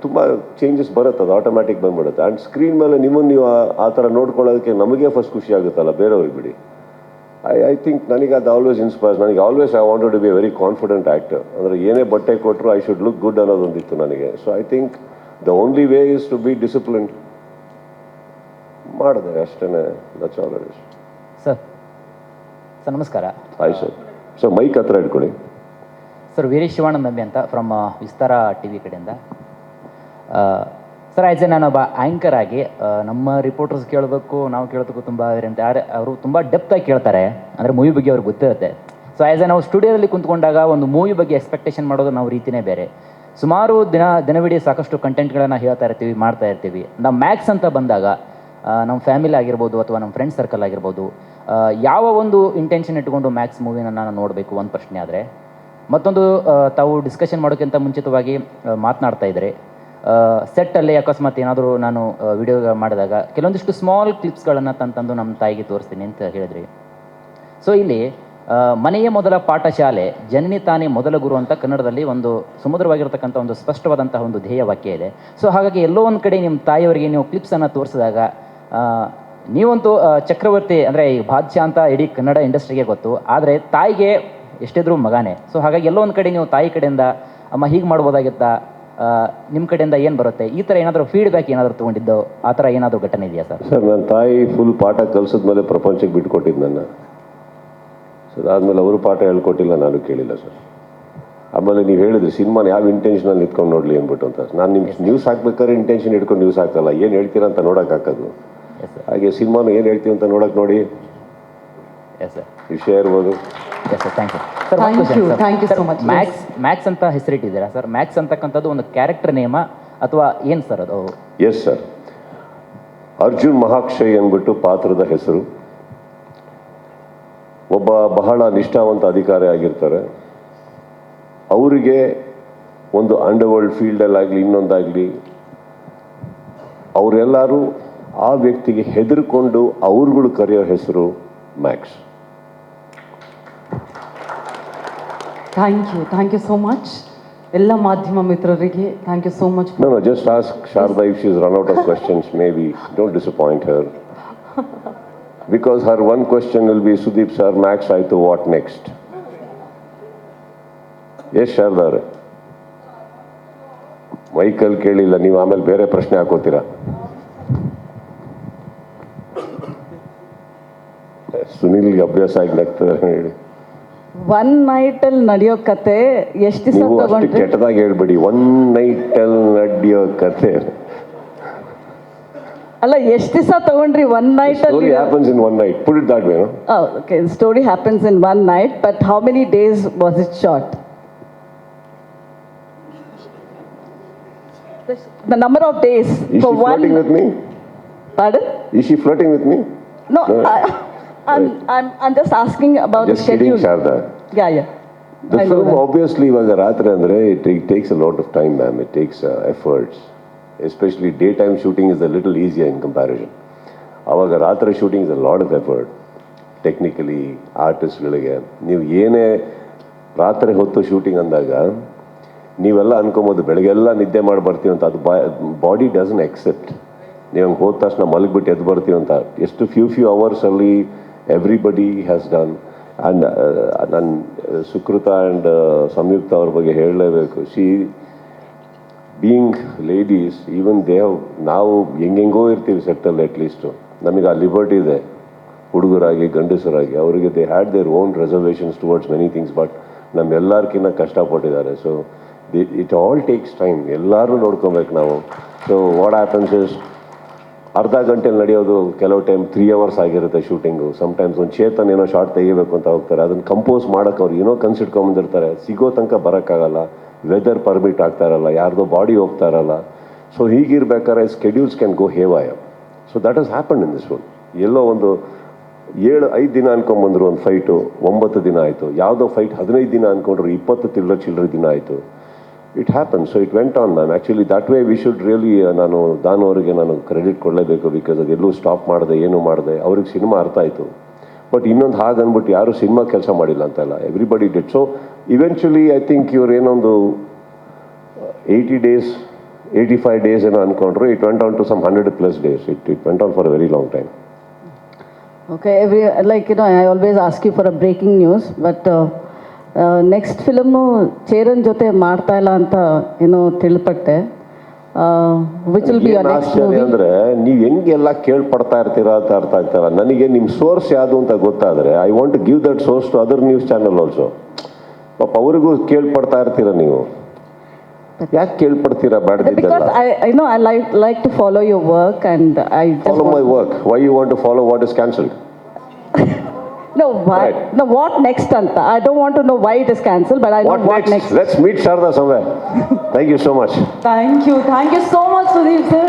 ತುಂಬ ಚೇಂಜಸ್ ಬರುತ್ತೆ, ಅದು ಆಟೋಮ್ಯಾಟಿಕ್ ಬಂದ್ಬಿಡುತ್ತೆ. ಆ್ಯಂಡ್ ಸ್ಕ್ರೀನ್ ಮೇಲೆ ನಿಮ್ಮನ್ನು ನೀವು ಆ ಥರ ನೋಡ್ಕೊಳ್ಳೋದಕ್ಕೆ ನಮಗೆ ಫಸ್ಟ್ ಖುಷಿ ಆಗುತ್ತಲ್ಲ, ಬೇರೆಯವ್ರಿಗೆ ಬಿಡಿ. ಐ ಥಿಂಕ್ ನನಗೆ ಅದು ಆಲ್ವೇಸ್ ಇನ್ಸ್ಪೈರ್ಸ್. ನನಗೆ always I wanted to be a very confident actor. ಅಂದರೆ ಏನೇ ಬಟ್ಟೆ ಕೊಟ್ಟರು ಐ ಶುಡ್ ಲುಕ್ ಗುಡ್ ಅನ್ನೋದೊಂದಿತ್ತು ನನಗೆ. So I think the only way is to be discipline. ಮಾಡಿದೆ ಅಷ್ಟೇ, that's all it is. Sir ನಮಸ್ಕಾರ. ಆಯ್ತು ಸರ್. ಸೊ ಮೈಕ್ ಹತ್ರ ಇಟ್ಕೊಳ್ಳಿ. ಸರ್ ವೀರೇಶ್ ಶಿವಾನಂದ ನಂಬಿ ಅಂತ ಫ್ರಮ್ ವಿಸ್ತಾರ ಟಿ ವಿ ಕಡೆಯಿಂದ. ಸರ್ ಆ್ಯಸ್ ಎ ನಾನೊಬ್ಬ ಆ್ಯಂಕರ್ ಆಗಿ ನಮ್ಮ ರಿಪೋರ್ಟರ್ಸ್ ಕೇಳಬೇಕು, ನಾವು ಕೇಳೋದಕ್ಕೂ ತುಂಬ ಅಂತ ಅವರು ತುಂಬ ಡೆಪ್ತಾಗಿ ಕೇಳ್ತಾರೆ, ಅಂದರೆ ಮೂವಿ ಬಗ್ಗೆ ಅವ್ರಿಗೆ ಗೊತ್ತಿರುತ್ತೆ. ಸೊ ಆ್ಯಸ್ ಎ ನಾವು ಸ್ಟುಡಿಯೋದಲ್ಲಿ ಕುಂತ್ಕೊಂಡಾಗ ಒಂದು ಮೂವಿ ಬಗ್ಗೆ ಎಕ್ಸ್ಪೆಕ್ಟೇಷನ್ ಮಾಡೋದು ನಾವು ರೀತಿಯೇ ಬೇರೆ. ಸುಮಾರು ದಿನವಿಡೀ ಸಾಕಷ್ಟು ಕಂಟೆಂಟ್ಗಳನ್ನು ಹೇಳ್ತಾ ಇರ್ತೀವಿ, ಮಾಡ್ತಾ ಇರ್ತೀವಿ. ನಾವು ಮ್ಯಾಕ್ಸ್ ಅಂತ ಬಂದಾಗ ನಮ್ಮ ಫ್ಯಾಮಿಲಿ ಆಗಿರ್ಬೋದು ಅಥವಾ ನಮ್ಮ ಫ್ರೆಂಡ್ ಸರ್ಕಲ್ ಆಗಿರ್ಬೋದು, ಯಾವ ಒಂದು ಇಂಟೆನ್ಷನ್ ಇಟ್ಕೊಂಡು ಮ್ಯಾಕ್ಸ್ ಮೂವಿನ ನಾನು ನೋಡಬೇಕು ಒಂದು ಪ್ರಶ್ನೆ ಆದರೆ, ಮತ್ತೊಂದು ತಾವು ಡಿಸ್ಕಷನ್ ಮಾಡೋಕ್ಕಿಂತ ಮುಂಚಿತವಾಗಿ ಮಾತನಾಡ್ತಾ ಇದ್ದರೆ ಸೆಟ್ಟಲ್ಲಿ ಅಕಸ್ಮಾತ್ ಏನಾದರೂ ನಾನು ವಿಡಿಯೋ ಮಾಡಿದಾಗ ಕೆಲವೊಂದಿಷ್ಟು ಸ್ಮಾಲ್ ಕ್ಲಿಪ್ಸ್ಗಳನ್ನು ತಂದು ನಮ್ಮ ತಾಯಿಗೆ ತೋರಿಸ್ತೀನಿ ಅಂತ ಹೇಳಿದ್ರಿ. ಸೊ ಇಲ್ಲಿ ಮನೆಯೇ ಮೊದಲ ಪಾಠಶಾಲೆ, ಜನನಿ ತಾನೇ ಮೊದಲ ಗುರು ಅಂತ ಕನ್ನಡದಲ್ಲಿ ಒಂದು ಸುಮಧುರವಾಗಿರ್ತಕ್ಕಂಥ ಒಂದು ಸ್ಪಷ್ಟವಾದಂತಹ ಒಂದು ಧ್ಯೇಯ ವಾಕ್ಯ ಇದೆ. ಸೊ ಹಾಗಾಗಿ ಎಲ್ಲೋ ಒಂದು ಕಡೆ ನಿಮ್ಮ ತಾಯಿಯವರಿಗೆ ನೀವು ಕ್ಲಿಪ್ಸನ್ನು ತೋರಿಸಿದಾಗ ನೀವಂತೂ ಚಕ್ರವರ್ತಿ, ಅಂದರೆ ಈ ಬಾದ್ಶಾ ಅಂತ ಇಡೀ ಕನ್ನಡ ಇಂಡಸ್ಟ್ರಿಗೆ ಗೊತ್ತು, ಆದರೆ ತಾಯಿಗೆ ಎಷ್ಟಿದ್ರೂ ಮಗನೇ. ಸೊ ಹಾಗಾಗಿ ಎಲ್ಲೋ ಒಂದು ಕಡೆ ನೀವು ತಾಯಿ ಕಡೆಯಿಂದ ಅಮ್ಮ ಹೀಗೆ ಮಾಡ್ಬೋದಾಗಿತ್ತಾ, ನಿಮ್ಮ ಕಡೆಯಿಂದ ಏನು ಬರುತ್ತೆ, ಈ ಥರ ಏನಾದರೂ ಫೀಡ್ಬ್ಯಾಕ್ ಏನಾದರೂ ತೊಗೊಂಡಿದ್ದು, ಆ ಥರ ಏನಾದರೂ ಘಟನೆ ಇದೆಯಾ ಸರ್? ಸರ್ ನನ್ನ ತಾಯಿ ಫುಲ್ ಪಾಠ ಕಲಿಸಿದ್ಮೇಲೆ ಪ್ರಪಂಚಕ್ಕೆ ಬಿಟ್ಕೊಟ್ಟಿದ್ದು ನನ್ನ. ಸೊ ಅದಾದಮೇಲೆ ಅವರು ಪಾಠ ಹೇಳ್ಕೊಟ್ಟಿಲ್ಲ, ನಾನು ಕೇಳಿಲ್ಲ ಸರ್. ಆಮೇಲೆ ನೀವು ಹೇಳಿದ್ರಿ ಸಿನಿಮಾನ ಯಾವ ಇಂಟೆನ್ಷನಲ್ಲಿ ಇಟ್ಕೊಂಡು ನೋಡಲಿ ಅಂದ್ಬಿಟ್ಟು ಅಂತ. ನಾನು ನಿಮ್ಮ ನ್ಯೂಸ್ ಹಾಕ್ಬೇಕಾದ್ರೆ ಇಂಟೆನ್ಷನ್ ಇಟ್ಕೊಂಡು ನ್ಯೂಸ್ ಹಾಕಲ್ಲ, ಏನು ಹೇಳ್ತೀರಾ ಅಂತ ನೋಡೋಕೆ ಹಾಕೋದು. ಹಾಗೆ ಸಿನಿಮಾನು ಏನು ಹೇಳ್ತೀವಿ ಅಂತ ನೋಡೋಕೆ ನೋಡಿ ವಿಷಯ ಇರ್ಬೋದು. Yes sir, thank you sir. Thank you so much. Max ಅಂತ ಹೆಸರಿಟ್ಟಿದ್ದೀರಾ ಸರ್? ಮ್ಯಾಕ್ಸ್ ಅಂತಕ್ಕಂಥದ್ದು ಒಂದು ಕ್ಯಾರೆಕ್ಟರ್ ನೇಮ ಅಥವಾ ಏನು ಸರ್ ಅದು? ಎಸ್ ಸರ್, ಅರ್ಜುನ್ ಮಹಾಕ್ಷಯ್ ಅಂದ್ಬಿಟ್ಟು ಪಾತ್ರದ ಹೆಸರು. ಒಬ್ಬ ಬಹಳ ನಿಷ್ಠಾವಂತ ಅಧಿಕಾರಿ ಆಗಿರ್ತಾರೆ. ಅವರಿಗೆ ಒಂದು ಅಂಡರ್ವರ್ಲ್ಡ್ ಫೀಲ್ಡಲ್ಲಾಗಲಿ ಇನ್ನೊಂದಾಗಲಿ ಅವರೆಲ್ಲರೂ ಆ ವ್ಯಕ್ತಿಗೆ ಹೆದರ್ಕೊಂಡು ಅವ್ರುಗಳು ಕರೆಯೋ ಹೆಸರು Max. Thank you so much ಎಲ್ಲ ಮಾಧ್ಯಮ ಮಿತ್ರರಿಗೆ. Thank you so much. No, just ask Sharda if she's run out of questions. Maybe don't disappoint her. Because her one question will be, Sudeep sir, Max ಆಯ್ತು, what next? Yes, Sharda ಅವರೇ, ಮೈಕಲ್ಲಿ ಕೇಳಿಲ್ಲ ನೀವು, ಆಮೇಲೆ ಬೇರೆ ಪ್ರಶ್ನೆ ಹಾಕೋತೀರಾ. ಸುನಿಲ್ಗೆ ಅಭ್ಯಾಸ ಆಗಿ ನಗ್ತದೆ ಹೇಳಿ. ಒನ್ ನೈಟಲ್ಲಿ ನಡೆಯೋ ಕತೆ ಎಷ್ಟು ದಿವಸ ನೀವು ಅಷ್ಟು ತಗೊಂಡ್ರಿ? ಕೆಟ್ಟದಾಗಿ ಹೇಳ್ಬೇಡಿ. ಒನ್ ನೈಟಲ್ಲಿ ನಡೆಯೋ ಕತೆ ಅಲ್ಲ, ಎಷ್ಟು ದಿವಸ ತಗೊಂಡ್ರಿ one ನೈಟಲ್ಲಿ? Story happens in one night. Put it that way, no? Oh, okay. The story happens in one night, but how many days was it shot? The number of days Is for she one. flirting with me? Pardon? Is she flirting with me? No, No. I'm just asking about Just the kidding, schedule. Sharda. Yeah. The I know film that. obviously ಇವಾಗ ರಾತ್ರಿ ಅಂದರೆ it takes a lot of time, ma'am. It takes efforts. Especially daytime shooting is a little easier in comparison. ಆವಾಗ ರಾತ್ರಿ shooting is a lot of effort technically. ಆರ್ಟಿಸ್ಟ್ಗಳಿಗೆ ನೀವು ಏನೇ ರಾತ್ರಿ ಹೊತ್ತು ಶೂಟಿಂಗ್ ಅಂದಾಗ ನೀವೆಲ್ಲ ಅನ್ಕೊಬೋದು ಬೆಳಗ್ಗೆಲ್ಲ ನಿದ್ದೆ ಮಾಡಿ ಬರ್ತೀವಿ ಅಂತ. ಅದು ಬಾಡಿ ಡಸನ್ ಎಕ್ಸೆಪ್ಟ್. ನೀವು ಹಂಗೆ ಹೋದ ತಕ್ಷಣ ಮಲಗಿಬಿಟ್ಟು ಎದ್ದು ಬರ್ತೀವಿ ಅಂತ. ಎಷ್ಟು ಫ್ಯೂ ಅವರ್ಸಲ್ಲಿ ಎವ್ರಿಬಡಿ ಹ್ಯಾಸ್ ಡನ್. ಆ್ಯಂಡ್ ನಾನು ಸುಕೃತ ಆ್ಯಂಡ್ ಸಂಯುಕ್ತ ಅವ್ರ ಬಗ್ಗೆ ಹೇಳಲೇಬೇಕು. ಬೀಯಿಂಗ್ ಲೇಡೀಸ್, ಈವನ್ ನಾವು ಹೆಂಗೆಂಗೋ ಇರ್ತೀವಿ ಸೆಟ್ಟಲ್ಲಿ, ಅಟ್ಲೀಸ್ಟು ನಮಗೆ ಆ ಲಿಬರ್ಟಿ ಇದೆ. ಹುಡುಗರಾಗಿ ಗಂಡಸರಾಗಿ ಅವರಿಗೆ they had their own reservations towards many things. But ನಮ್ಮೆಲ್ಲರ್ಕಿನ್ನ ಕಷ್ಟಪಟ್ಟಿದ್ದಾರೆ. So it all takes time. ಎಲ್ಲರೂ ನೋಡ್ಕೊಬೇಕು ನಾವು. ಸೊ ವಾಟ್ ಹ್ಯಾಪನ್ಸ್ ಇಸ್ ಅರ್ಧ ಗಂಟೆಲಿ ನಡೆಯೋದು ಕೆಲವು ಟೈಮ್ 3 hours ಆಗಿರುತ್ತೆ ಶೂಟಿಂಗು. ಸಮ್ಟೈಮ್ಸ್ ಒಂದು ಚೇತನ್ ಏನೋ ಶಾರ್ಟ್ ತೆಗಿಬೇಕು ಅಂತ ಹೋಗ್ತಾರೆ, ಅದನ್ನು ಕಂಪೋಸ್ ಮಾಡೋಕೆ ಅವ್ರು ಏನೋ ಕನ್ಸಿಟ್ಕೊಂಬಂದಿರ್ತಾರೆ, ಸಿಗೋ ತನಕ ಬರೋಕ್ಕಾಗಲ್ಲ, ವೆದರ್ ಪರ್ಮಿಟ್ ಆಗ್ತಾ ಇರಲ್ಲ, ಯಾರ್ದೋ ಬಾಡಿ ಹೋಗ್ತಾ ಇರಲ್ಲ. ಸೊ ಹೀಗಿರ್ಬೇಕಾದ್ರೆ schedules can go haywire. So that has happen in this world. ಎಲ್ಲೋ ಒಂದು 5 ದಿನ ಅನ್ಕೊಂಬಂದ್ರು ಒಂದು ಫೈಟು 9 ದಿನ ಆಯಿತು, ಯಾವುದೋ ಫೈಟ್ 15 ದಿನ ಅಂದ್ಕೊಂಡ್ರು 20 ಚಿಲ್ಲರೆ ದಿನ ಆಯಿತು. It happen. So it went on ma'am. Actually that way we should really, ನಾನು ದಾನು ಅವರಿಗೆ ನಾನು ಕ್ರೆಡಿಟ್ ಕೊಡಲೇಬೇಕು. ಬಿಕಾಸ್ ಅದೆಲ್ಲೂ ಸ್ಟಾಪ್ ಮಾಡಿದೆ, ಏನೂ ಮಾಡಿದೆ, ಅವ್ರಿಗೆ ಸಿನಿಮಾ ಅರ್ಥ ಆಯಿತು. ಬಟ್ ಇನ್ನೊಂದು ಹಾಗೆ ಅಂದ್ಬಿಟ್ಟು ಯಾರೂ ಸಿನಿಮಾ ಕೆಲಸ ಮಾಡಿಲ್ಲ ಅಂತಲ್ಲ, everybody did. So eventually I think ಇವ್ರು ಏನೊಂದು 80 days 85 days ಏನೋ ಅಂದ್ಕೊಂಡ್ರು. It went on to some 100+ days. It went on for a very long time. Okay, I always ask you for a breaking news, but next film Cheran ಜೊತೆ ಮಾಡ್ತಾ ಇಲ್ಲ ಅಂತ ತಿಳ್ಪಟ್ಟೆ. Which will be your next movie? ಅಂದ್ರೆ ನೀವು ಹೆಂಗೆಲ್ಲ ಕೇಳ್ಪಡ್ತಾ ಇರ್ತೀರಾ ಅಂತ ಅರ್ಥ ಆಗ್ತಾರ. ನನಗೆ ನಿಮ್ಮ ಸೋರ್ಸ್ ಯಾವುದು ಅಂತ ಗೊತ್ತಾದ್ರೆ I want to give that source to other news channel also. ಪಾಪ ಅವ್ರಿಗೂ ಕೇಳ್ಪಡ್ತಾ ಇರ್ತೀರಾ ನೀವು. ಯಾಕೆ ಕೇಳ್ಪಡ್ತೀರಾ? Because I like to follow your work and I just follow my work. Why you want to follow what is cancelled? No, why? Right. No, what next anta? I don't want to know why it is cancelled, but I know what next. Let's meet Sharda somewhere. Thank you so much. Thank you so much, Sudeep sir.